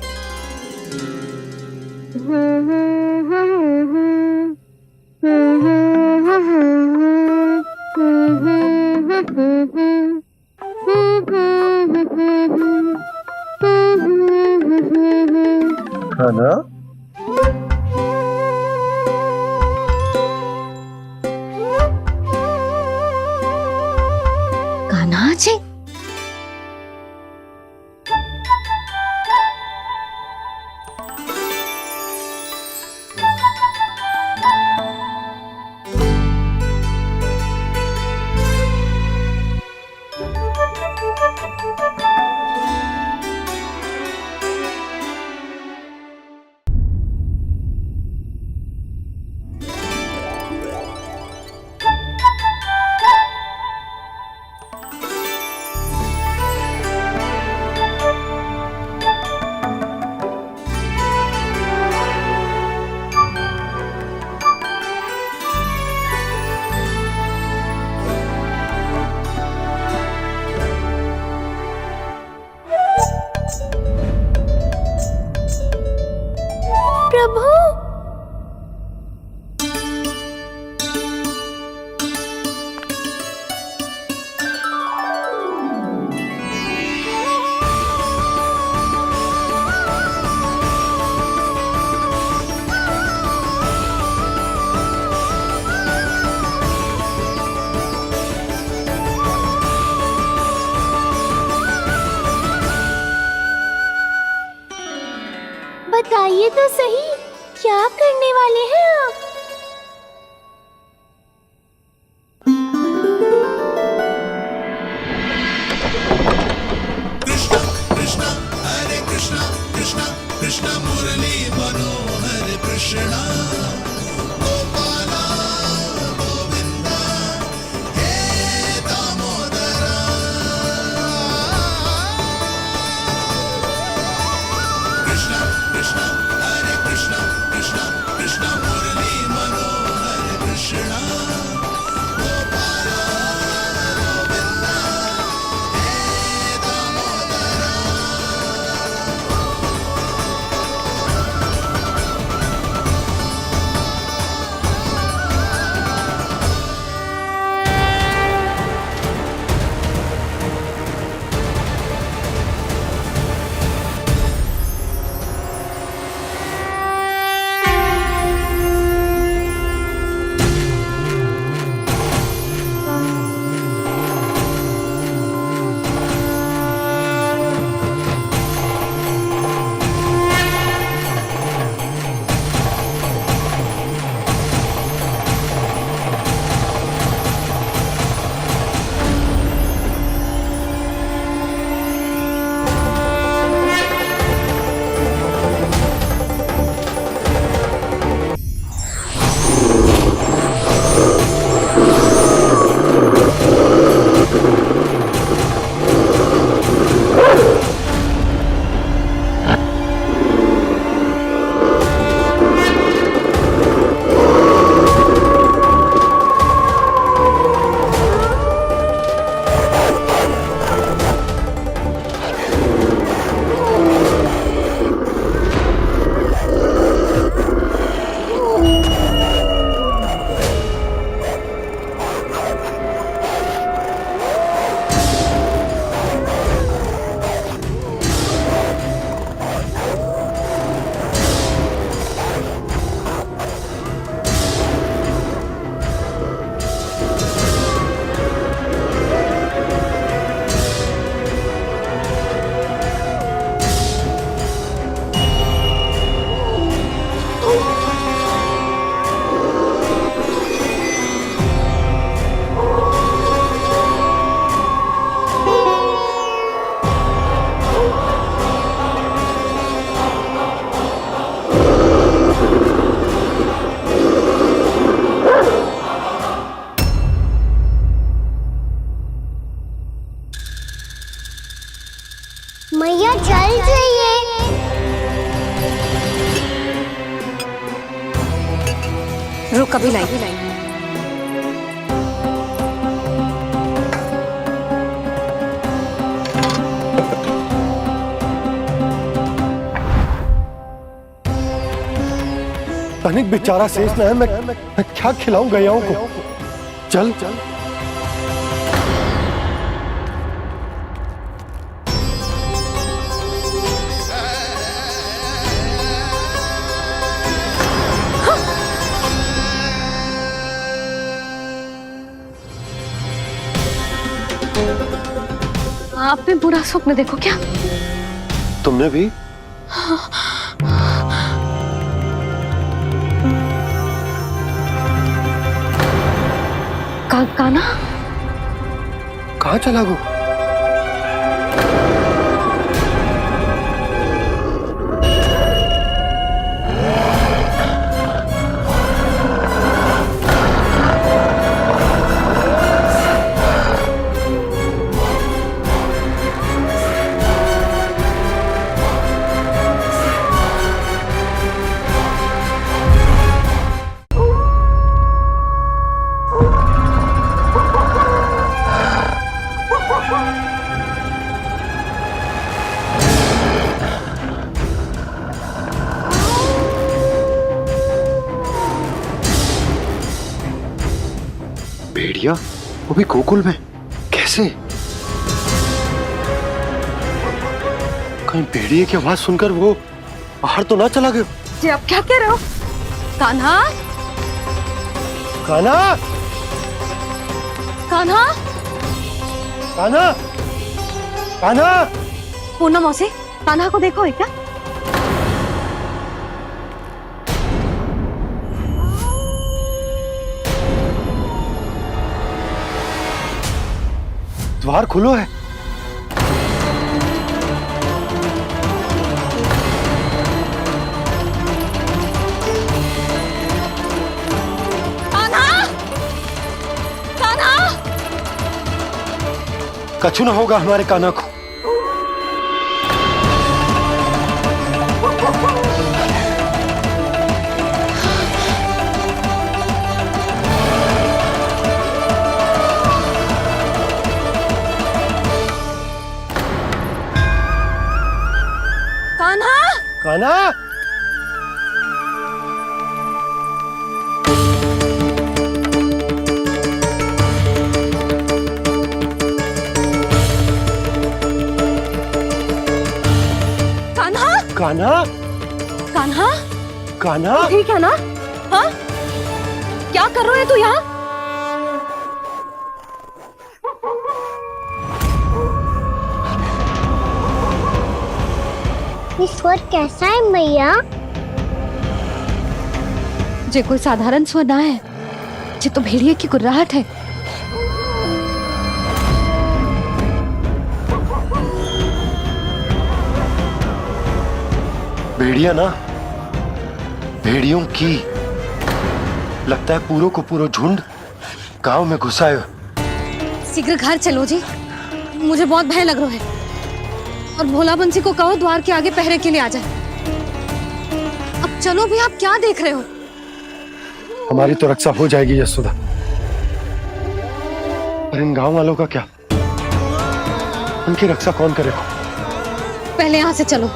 Speaker 4: खाना
Speaker 8: कान्हा जी,
Speaker 2: बताइए तो सही, क्या करने वाले हैं आप?
Speaker 12: कृष्ण मुरली मनोहर कृष्ण गोपाला गोविंदा हे दामोदरा कृष्ण कृष्ण हरे कृष्ण कृष्ण कृष्ण मुरली मनोहर कृष्ण गोपाला गोविंदा हे दामोदरा
Speaker 2: मैया जल जाइए।
Speaker 8: रुक अभी लाई।
Speaker 4: तनिक बेचारा शेष न है, मैं क्या खिलाऊं गयाओं को। चल चल
Speaker 8: आपने बुरा स्वप्न देखो क्या?
Speaker 4: तुमने भी?
Speaker 8: काना
Speaker 4: कहाँ चला गो?
Speaker 9: भेड़िया वो भी गोकुल में कैसे? कहीं भेड़िए की आवाज सुनकर वो बाहर तो ना चला गया?
Speaker 8: जी आप क्या कह रहे हो? कान्हा
Speaker 4: कान्हा
Speaker 8: कान्हा
Speaker 4: कान्हा कान्हा
Speaker 8: पूनम मौसी, कान्हा को देखो है क्या?
Speaker 4: द्वार खुलो है। कछु न होगा हमारे कान्हा को।
Speaker 5: कान्हा,
Speaker 4: कान्हा, कान्हा,
Speaker 8: कान्हा,
Speaker 4: कान्हा,
Speaker 8: ठीक है ना? हाँ, क्या कर रहे हो तू यहाँ?
Speaker 2: ये स्वर कैसा है मैया?
Speaker 8: जे कोई साधारण स्वर ना है, जे तो भेड़िए की गुर्राहट है।
Speaker 4: भेड़िया ना, भेड़ियों की लगता है पूरों को पूरा झुंड गांव में घुसा है।
Speaker 8: शीघ्र घर चलो जी, मुझे बहुत भय लग रहा है। और भोला बंसी को कहो द्वार के आगे पहरे के लिए आ जाए। अब चलो भी, आप क्या देख रहे हो?
Speaker 4: हमारी तो रक्षा हो जाएगी यशोदा, पर इन गांव वालों का क्या? उनकी रक्षा कौन करेगा?
Speaker 8: पहले यहाँ से चलो।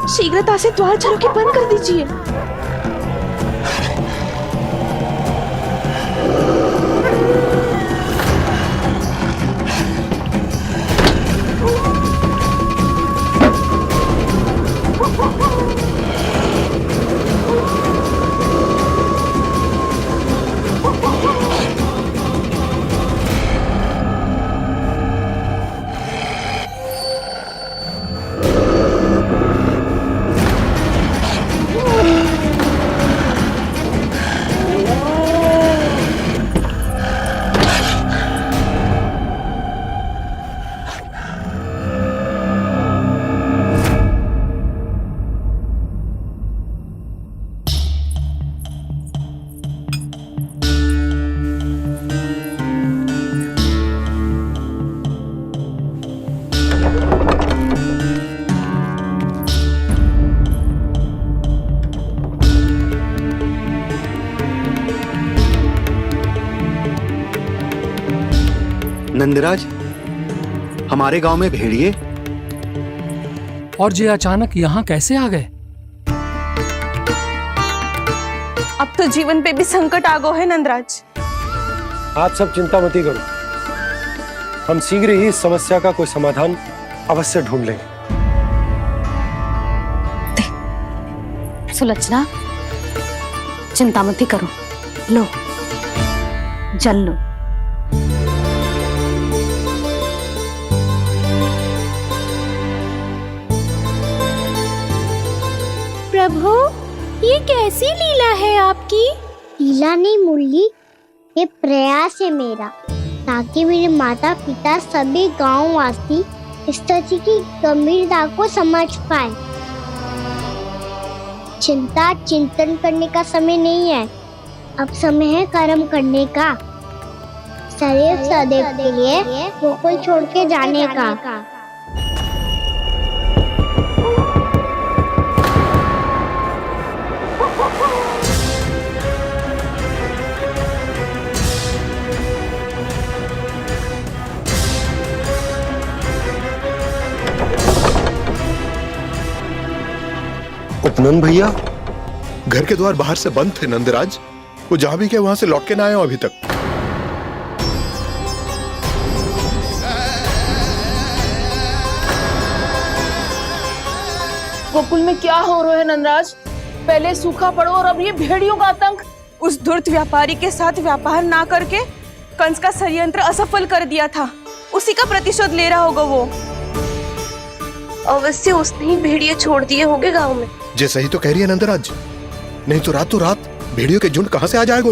Speaker 5: शीघ्रता से द्वार चारों के बंद कर दीजिए।
Speaker 11: नंदराज, हमारे गांव में भेड़िए?
Speaker 10: और ये अचानक यहाँ कैसे आ गए?
Speaker 5: अब तो जीवन पे भी संकट आ गो है नंदराज।
Speaker 4: आप सब चिंता मत करो, हम शीघ्र ही इस समस्या का कोई समाधान अवश्य ढूंढ लेंगे।
Speaker 8: सुलक्षणा, चिंता मत करो, लो जल लो।
Speaker 13: प्रभु, ये कैसी लीला है आपकी?
Speaker 2: लीला नहीं मुरली, ये प्रयास है मेरा, ताकि मेरे माता पिता सभी गांव वासी इस स्थिति की गंभीरता को समझ पाए। चिंता चिंतन करने का समय नहीं है, अब समय है कर्म करने का, सदैव सदैव के लिए गोकुल छोड़ के जाने का।
Speaker 9: उपनंद भैया, घर के द्वार बाहर से बंद थे नंदराज, वो जहां भी गए वहां से लौट के ना आए हो अभी तक।
Speaker 5: गोकुल में क्या हो रहा है नंदराज? पहले सूखा पड़ो और अब ये भेड़ियों का आतंक। उस धूर्त व्यापारी के साथ व्यापार ना करके कंस का षड्यंत्र असफल कर दिया था, उसी का प्रतिशोध ले रहा होगा वो। अवश्य उसने ही भेड़िए छोड़ दिए होंगे गांव में।
Speaker 9: जे सही तो कह रही है नंदराज, नहीं तो रातों रात भेड़ियों के झुंड कहां से आ जाएगा?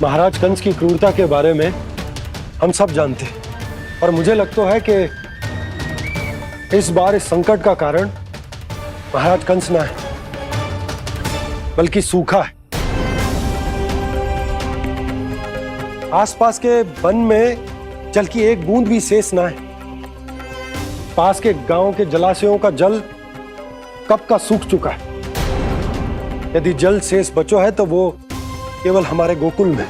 Speaker 4: महाराज कंस की क्रूरता के बारे में हम सब जानते हैं और मुझे लगता है कि इस बार इस संकट का कारण महाराज कंस ना है बल्कि सूखा है। आसपास के वन में जल की एक बूंद भी शेष ना है। पास के गांव के जलाशयों का जल कब का सूख चुका है। यदि जल शेष बचो है तो वो केवल हमारे गोकुल में।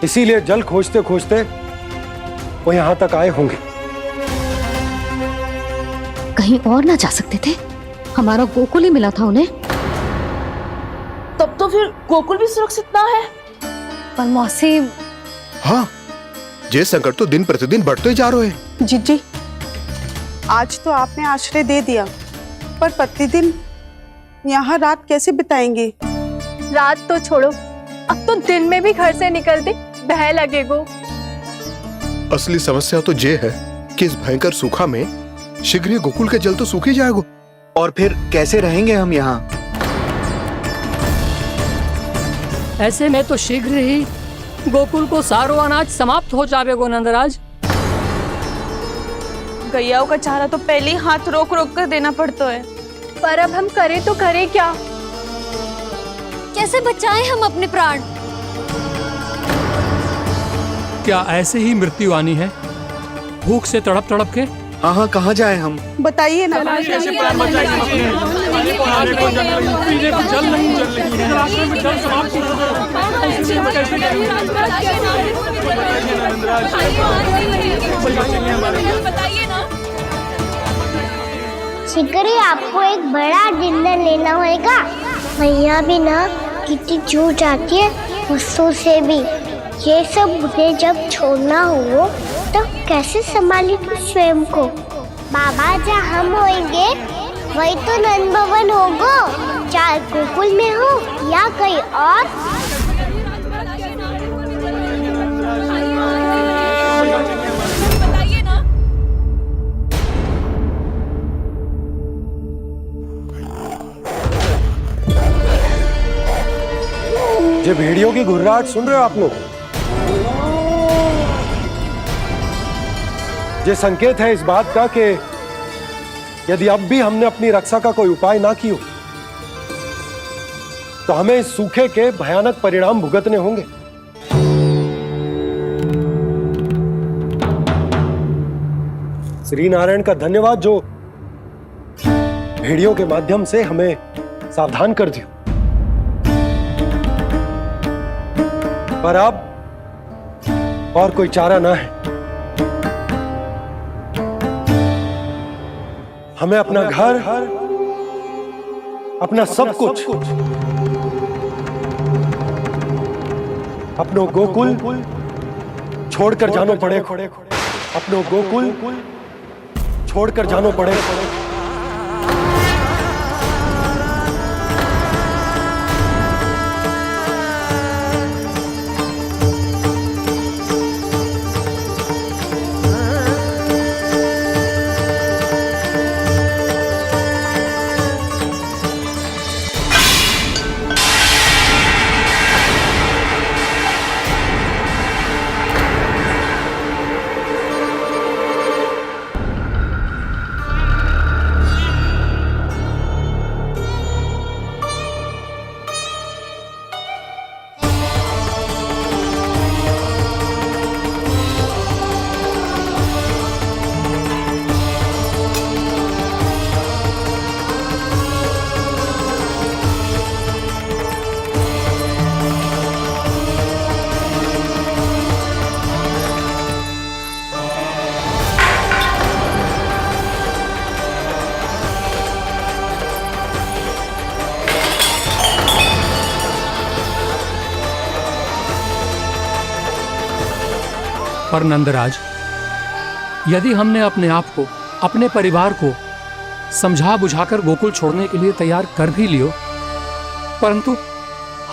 Speaker 4: इसीलिए जल खोजते खोजते वो यहां तक आए होंगे।
Speaker 8: कहीं और ना जा सकते थे? हमारा गोकुल ही मिला था उन्हें।
Speaker 5: तब तो फिर गोकुल भी सुरक्षित ना है।
Speaker 8: पर मौसी,
Speaker 9: हाँ, ये संकट तो दिन प्रतिदिन बढ़ते जा रहे हैं।
Speaker 15: जीजी, आज तो आपने आश्रय दे दिया, पर प्रतिदिन यहाँ रात कैसे बिताएंगे?
Speaker 7: रात तो छोड़ो, अब तो दिन में भी घर से निकलते भय लगेगो।
Speaker 9: असली समस्या तो ये है कि इस भयंकर सूखा में शीघ्र ही गोकुल के जल तो सूख ही जाएगा।
Speaker 16: और फिर कैसे रहेंगे हम यहाँ?
Speaker 10: ऐसे में तो शीघ्र ही गोकुल को सारो अनाज समाप्त हो जाएगा नंदराज।
Speaker 15: गैयाओं का चारा तो पहले ही हाथ रोक रोक कर देना पड़ता है।
Speaker 7: पर अब हम करें तो करें क्या?
Speaker 8: कैसे बचाएं हम अपने प्राण?
Speaker 10: क्या ऐसे ही मृत्यु आनी है, भूख से तड़प तड़प के?
Speaker 16: हाँ हाँ, कहाँ जाए हम?
Speaker 15: बताइए ना।
Speaker 10: कैसे प्राण बचाएंगे अपने? खाने को जल नहीं, पीने को जल नहीं, रास्ते में जल समाप्त हो
Speaker 2: शीघ्र ही आपको एक बड़ा निर्णय लेना होगा। मैया भी ना कितनी जूझ जाती है गुस्सों से भी। ये सब उन्हें जब छोड़ना हो तो कैसे संभालेगी स्वयं को? बाबा जहाँ हम होंगे वही तो नंद भवन होगा, चाहे गोकुल में हो या कहीं और।
Speaker 4: ये भेड़ियों की घुर्राहट सुन रहे हो आप लोग? ये संकेत है इस बात का कि यदि अब भी हमने अपनी रक्षा का कोई उपाय ना किया तो हमें इस सूखे के भयानक परिणाम भुगतने होंगे। श्री नारायण का धन्यवाद जो भेड़ियों के माध्यम से हमें सावधान कर दिया। पर अब और कोई चारा ना है। हमें अपना घर, अपना सब कुछ, अपनो गोकुल छोड़कर जानो पड़े। अपनो गोकुल छोड़कर जानो पड़े।
Speaker 10: पर नंदराज, यदि हमने अपने आप को, अपने परिवार को समझा बुझाकर गोकुल छोड़ने के लिए तैयार कर भी लियो, परंतु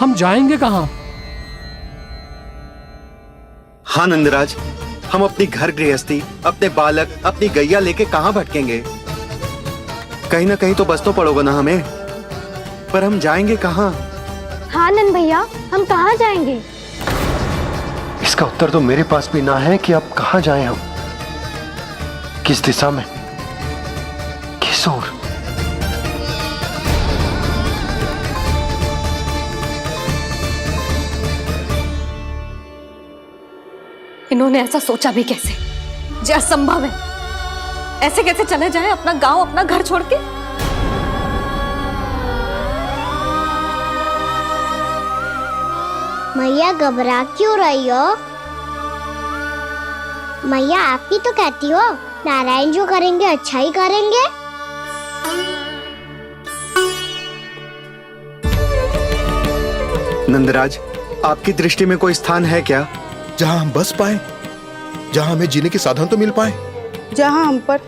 Speaker 10: हम जाएंगे कहां?
Speaker 16: हाँ नंदराज, हम अपनी घर गृहस्थी, अपने बालक, अपनी गैया लेके कहाँ भटकेंगे? कहीं ना कहीं तो बस तो पड़ोगे ना हमें, पर हम जाएंगे कहाँ?
Speaker 8: हाँ नंद भैया, हम कहाँ जाएंगे?
Speaker 4: इसका उत्तर तो मेरे पास भी ना है कि अब कहाँ जाएं हम, किस दिशा में, किस ओर।
Speaker 8: इन्होंने ऐसा सोचा भी कैसे? जो असंभव है। ऐसे कैसे चले जाएं अपना गांव, अपना घर छोड़ के?
Speaker 2: मैया घबरा क्यों रही हो? मैया आप ही तो कहती हो नारायण जो करेंगे अच्छा ही करेंगे।
Speaker 16: नंदराज, आपकी दृष्टि में कोई स्थान है क्या
Speaker 9: जहां हम बस पाए, जहां हमें जीने के साधन तो मिल पाए,
Speaker 15: जहाँ हम पर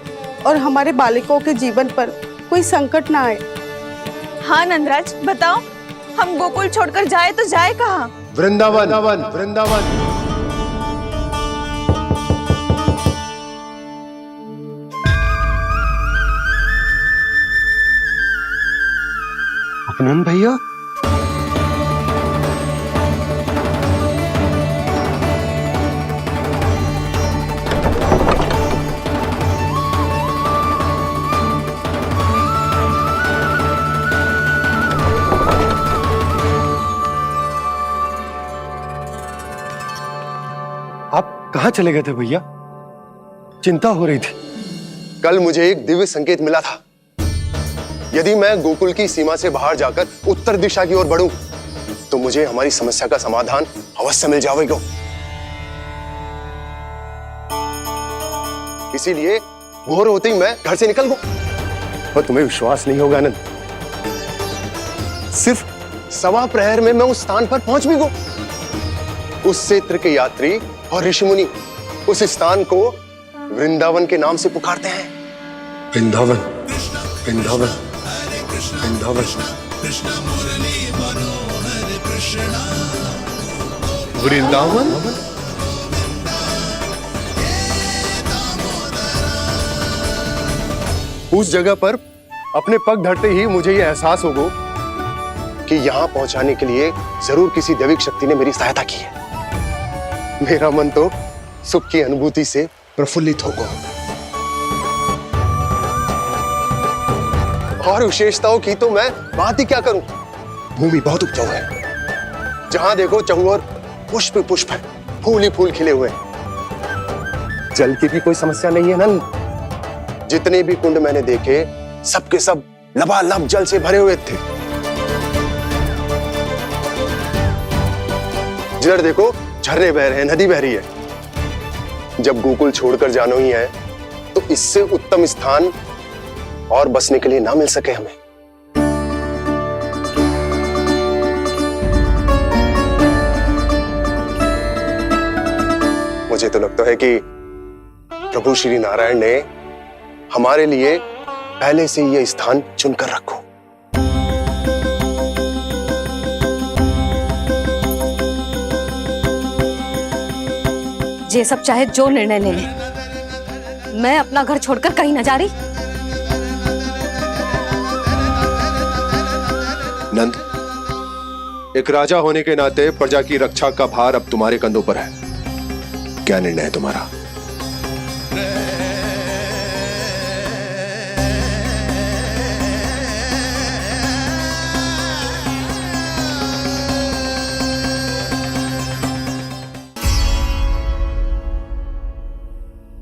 Speaker 15: और हमारे बालकों के जीवन पर कोई संकट ना आए।
Speaker 7: हाँ नंदराज, बताओ हम गोकुल छोड़कर जाए तो जाए कहाँ?
Speaker 4: वृंदावन, वृंदावन। उपनंद भैया, आप कहाँ चले गए थे भैया? चिंता हो रही थी।
Speaker 17: कल मुझे एक दिव्य संकेत मिला था। यदि मैं गोकुल की सीमा से बाहर जाकर उत्तर दिशा की ओर बढ़ूं, तो मुझे हमारी समस्या का समाधान अवश्य मिल जाएगा। इसीलिए भोर होते ही मैं घर से निकल गया। और तुम्हें विश्वास नहीं होगा आनंद, सिर्फ सवा प्रहर में मैं उस स्थान पर पहुंच भी गया। उस क्षेत्र के यात्री और ऋषि मुनि उस स्थान को वृंदावन के नाम से पुकारते हैं।
Speaker 4: वृंदावन, वृंदावन, वृंदावन।
Speaker 9: वृंदावन।
Speaker 17: उस जगह पर अपने पग धरते ही मुझे यह एहसास होगा कि यहां पहुंचाने के लिए जरूर किसी दैविक शक्ति ने मेरी सहायता की है। मेरा मन तो सुख की अनुभूति से प्रफुल्लित होगा। और विशेषताओं की तो मैं बात ही क्या करूं। भूमि बहुत उपजाऊ है, जहां देखो चहुओर पुष्प पुष्प है, फूल ही फूल खिले हुए हैं। जल की भी कोई समस्या नहीं है नंद। जितने भी कुंड मैंने देखे सबके सब लबालब जल से भरे हुए थे। जिधर देखो झरने बह रहे हैं, नदी बह रही है। जब गोकुल छोड़कर जाना ही है तो इससे उत्तम स्थान और बसने के लिए ना मिल सके हमें। मुझे तो लगता है कि प्रभु श्री नारायण ने हमारे लिए पहले से यह स्थान चुनकर रखो।
Speaker 8: ये सब चाहे जो निर्णय ले ले, मैं अपना घर छोड़कर कहीं न जा रही।
Speaker 17: नंद, एक राजा होने के नाते प्रजा की रक्षा का भार अब तुम्हारे कंधों पर है। क्या निर्णय है तुम्हारा?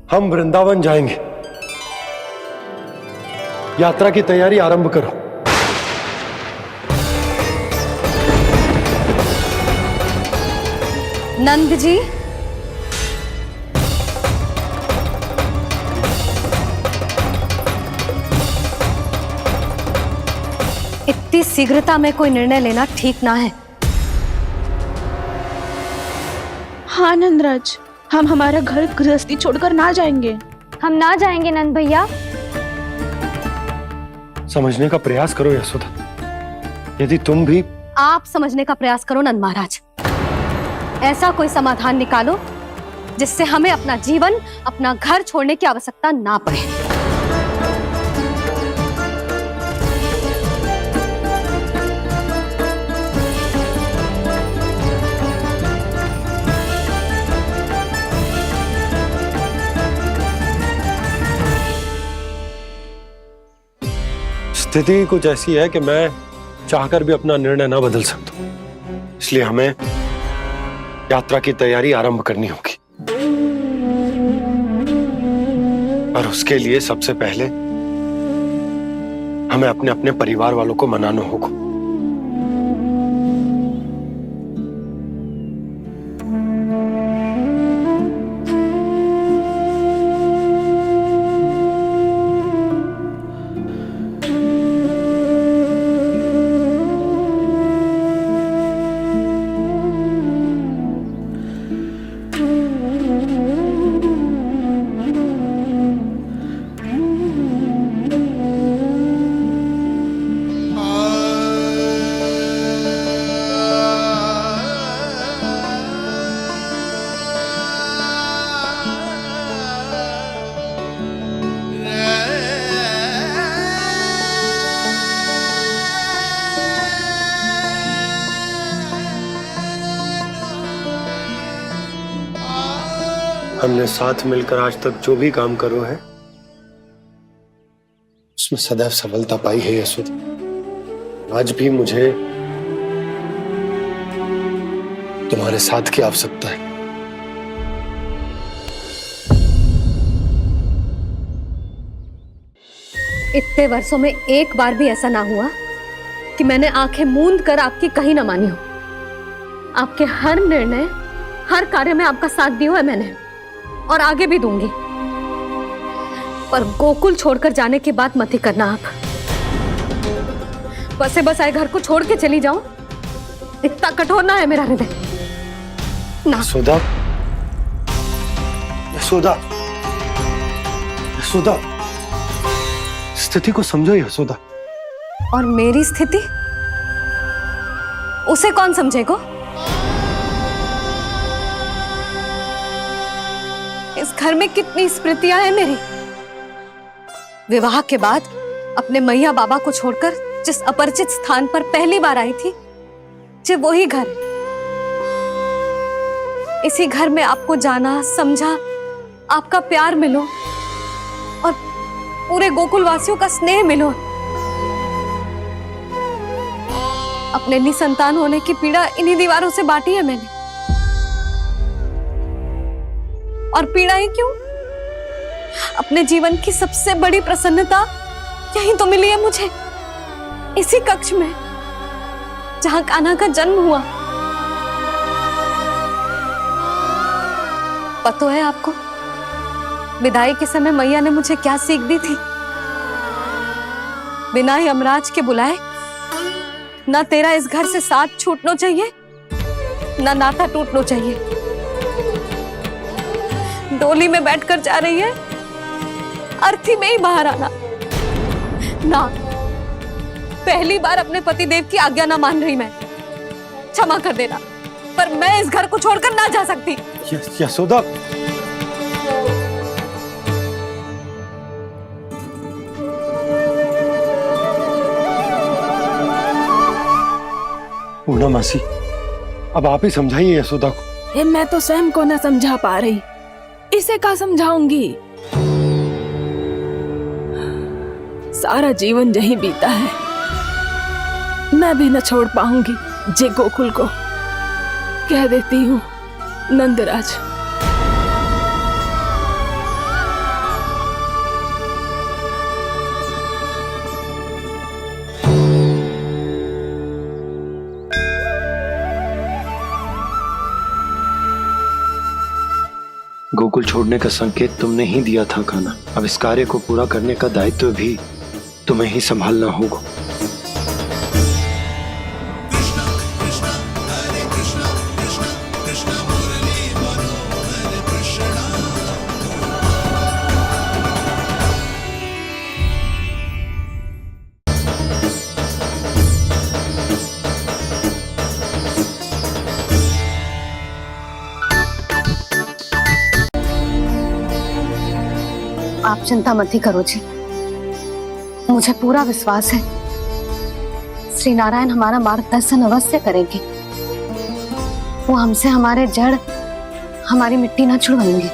Speaker 4: हम वृंदावन जाएंगे। यात्रा की तैयारी आरंभ करो।
Speaker 8: नंद जी, इतनी शीघ्रता में कोई निर्णय लेना ठीक ना है।
Speaker 7: हाँ नंदराज, हम हमारा घर गृहस्थी छोड़कर ना जाएंगे।
Speaker 8: हम ना जाएंगे नंद भैया।
Speaker 4: समझने का प्रयास करो यशोदा। यदि तुम भी
Speaker 8: आप समझने का प्रयास करो नंद महाराज। ऐसा कोई समाधान निकालो जिससे हमें अपना जीवन, अपना घर छोड़ने की आवश्यकता ना पड़े।
Speaker 4: स्थिति कुछ ऐसी है कि मैं चाहकर भी अपना निर्णय ना बदल सकता, इसलिए हमें यात्रा की तैयारी आरंभ करनी होगी। और उसके लिए सबसे पहले हमें अपने अपने परिवार वालों को मनाना होगा। हमने साथ मिलकर आज तक जो भी काम करो है उसमें सदैव सफलता पाई है यशोदा। आज भी मुझे तुम्हारे साथ की आवश्यकता है।
Speaker 8: इतने वर्षों में एक बार भी ऐसा ना हुआ कि मैंने आंखें मूंद कर आपकी कहीं ना मानी हो। आपके हर निर्णय, हर कार्य में आपका साथ दिया है मैंने, और आगे भी दूंगी। पर गोकुल छोड़कर जाने की बात मत ही करना आप। बसे बसाए घर को छोड़ के चली जाऊं, इतना कठोर ना है मेरा हृदय ना।
Speaker 4: यशोदा, यशोदा, यशोदा, स्थिति को समझो यशोदा।
Speaker 8: और मेरी स्थिति उसे कौन समझेगा? इस घर में कितनी स्मृतियां हैं मेरी। विवाह के बाद अपने मैया बाबा को छोड़कर जिस अपरिचित स्थान पर पहली बार आई थी, जो वही घर। इसी घर में आपको जाना, समझा, आपका प्यार मिलो और पूरे गोकुल वासियों का स्नेह मिलो। अपने निसंतान होने की पीड़ा इन्हीं दीवारों से बांटी है मैंने। और पीड़ा ही क्यों? अपने जीवन की सबसे बड़ी प्रसन्नता यही तो मिली है मुझे, इसी कक्ष में जहां कान्हा का जन्म हुआ। पता है आपको विदाई के समय मैया ने मुझे क्या सीख दी थी? बिना यमराज के बुलाए ना तेरा इस घर से साथ छूटना चाहिए, ना नाता टूटना चाहिए। डोली में बैठकर जा रही है, अर्थी में ही बाहर आना ना। पहली बार अपने पतिदेव की आज्ञा ना मान रही मैं, क्षमा कर देना, पर मैं इस घर को छोड़कर ना जा सकती।
Speaker 4: यशोदा, पूर्णा मासी, अब आप ही समझाइए यशोदा को।
Speaker 5: मैं तो स्वयं को न समझा पा रही, इसे क्या समझाऊंगी? सारा जीवन यहीं बीता है, मैं भी न छोड़ पाऊंगी जे गोकुल को। कह देती हूँ नंदराज।
Speaker 14: गोकुल छोड़ने का संकेत तुमने ही दिया था कान्हा। अब इस कार्य को पूरा करने का दायित्व भी तुम्हें ही संभालना होगा।
Speaker 8: आप चिंता मत ही करो जी, मुझे पूरा विश्वास है श्री नारायण हमारा मार्गदर्शन अवश्य करेंगे। वो हमसे हमारे जड़, हमारी मिट्टी ना छुड़वाएंगे।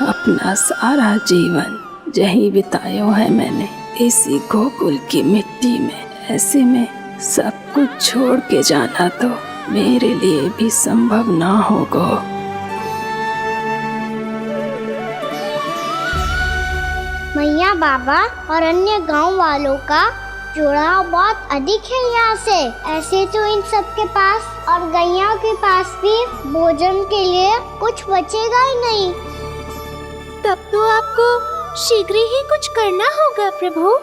Speaker 5: अपना सारा जीवन यही बितायो है मैंने, इसी गोकुल की मिट्टी में। ऐसे में सब कुछ छोड़ के जाना तो मेरे लिए भी संभव ना होगा।
Speaker 2: मैया बाबा और अन्य गांव वालों का जुड़ाव बहुत अधिक है यहाँ से। ऐसे तो इन सब के पास और गैया के पास भी भोजन के लिए कुछ बचेगा ही नहीं।
Speaker 13: तब तो आपको शीघ्र ही कुछ करना होगा प्रभु।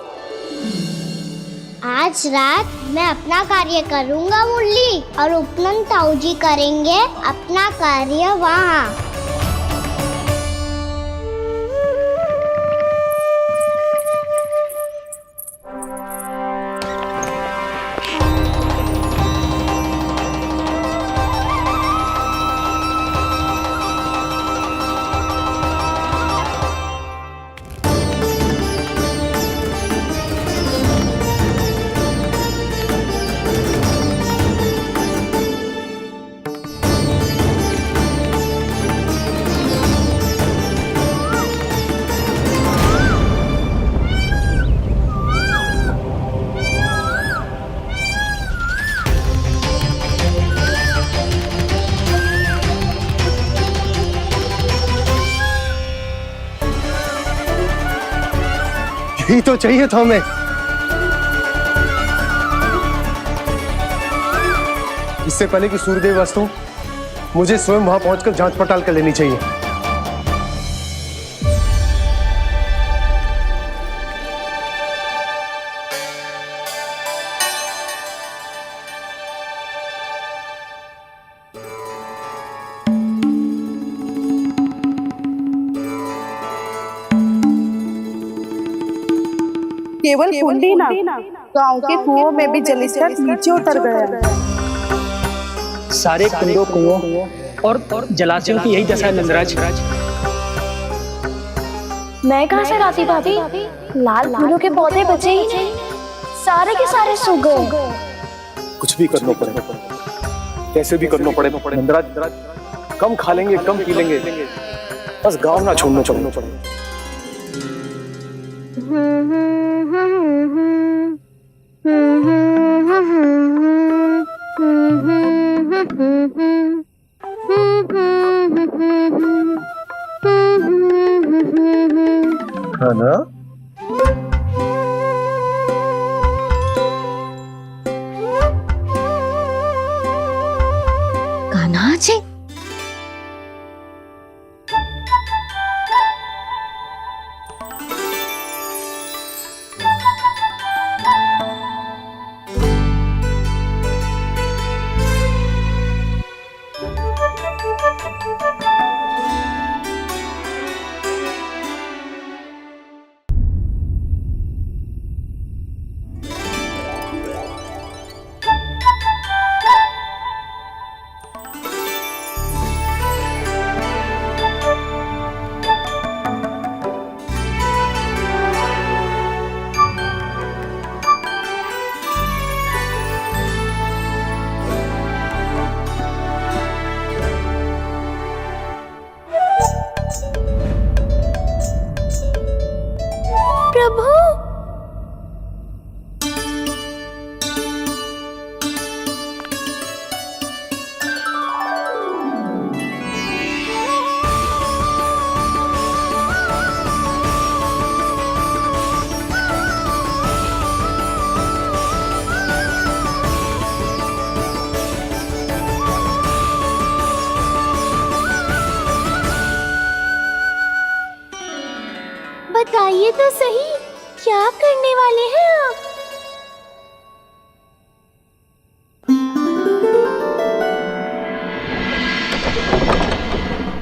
Speaker 2: आज रात मैं अपना कार्य करूँगा मुरली, और उपनंद ताऊ जी करेंगे अपना कार्य वहाँ।
Speaker 17: यही तो चाहिए था हमें। इससे पहले कि सूर्यदेव वस्तु, मुझे स्वयं वहां पहुंचकर जांच पड़ताल कर लेनी चाहिए।
Speaker 15: केवल कुंडी ना, गांव के कुओं में भी जलस्तर नीचे उतर गया।
Speaker 6: सारे कुंडों, कुओं और जलाशयों की यही दशा है नंदराज।
Speaker 13: मैं कहाँ से लाती भाभी? लाल फूलों के पौधे बचे ही नहीं, सारे के सारे सूख गए।
Speaker 17: कुछ भी करना पड़े, कैसे भी करना पड़े नंदराज। कम खा लेंगे, कम पी लेंगे, बस गांव ना छोड़ना पड़े। है ना?
Speaker 8: कान्हा जी,
Speaker 13: प्रभु बताइए तो सही, क्या करने वाले हैं आप?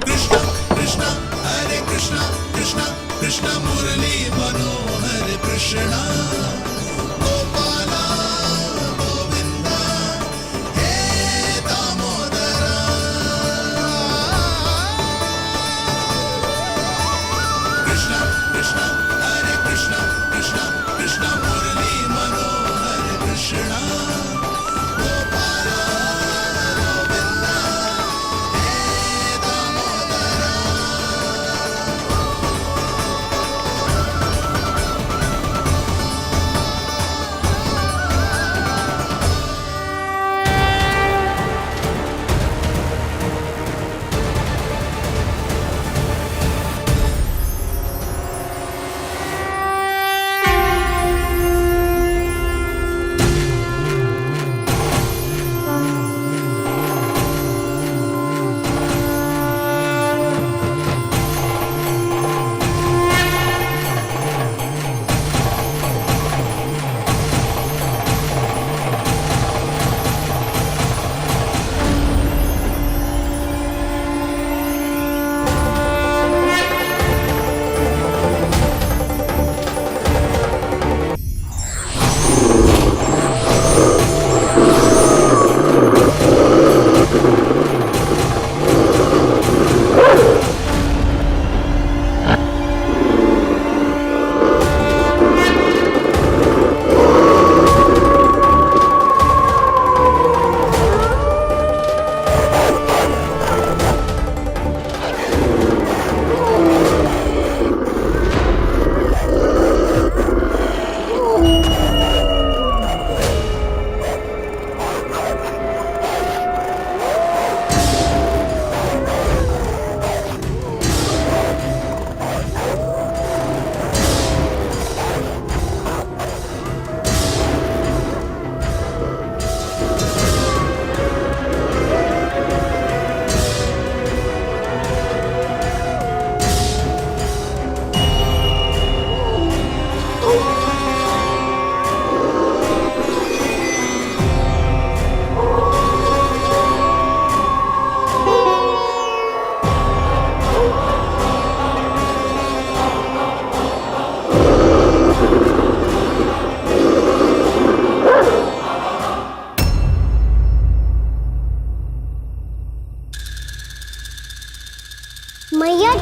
Speaker 12: कृष्ण कृष्ण हरे कृष्ण कृष्ण कृष्ण मुरली मनोहर कृष्ण गोपाला गोविंदा हे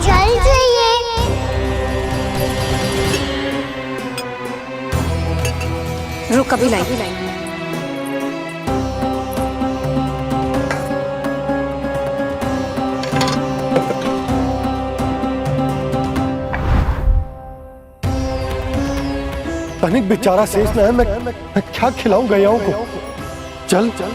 Speaker 2: जल चाहिए।
Speaker 8: रुक अभी लाई।
Speaker 4: तनिक बेचारा शेष ना है, मैं क्या खिलाऊं गैयाओं को। चल चल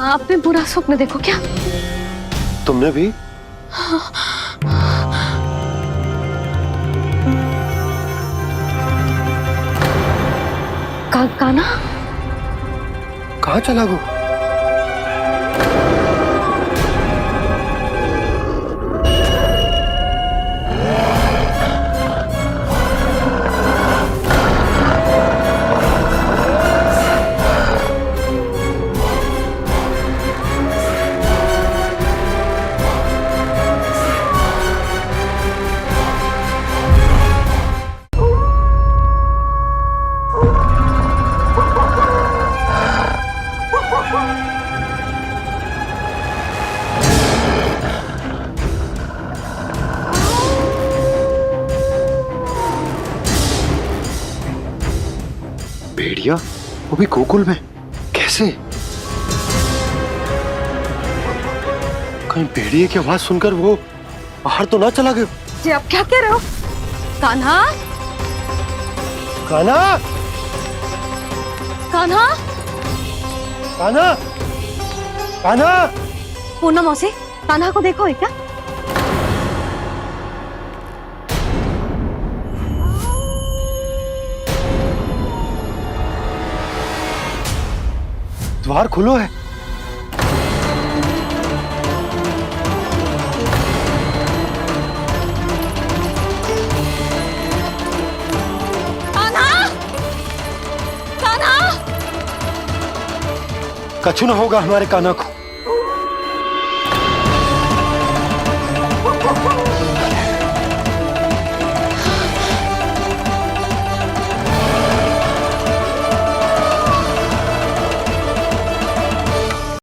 Speaker 8: आपने बुरा स्वप्न देखो क्या?
Speaker 4: तुमने भी?
Speaker 8: कान्हा
Speaker 4: कहाँ चला गो?
Speaker 17: भेड़िया, वो भी गोकुल में, कैसे? कहीं भेड़िए की आवाज सुनकर वो बाहर तो ना चला गया?
Speaker 8: जी आप क्या कह रहे हो? कान्हा,
Speaker 4: कान्हा,
Speaker 8: कान्हा,
Speaker 4: कान्हा, कान्हा।
Speaker 8: पूर्णा मौसी, कान्हा को देखो है क्या?
Speaker 4: द्वार खुलो है।
Speaker 8: कान्हा, कान्हा,
Speaker 4: कछु ना होगा हमारे कान्हा को।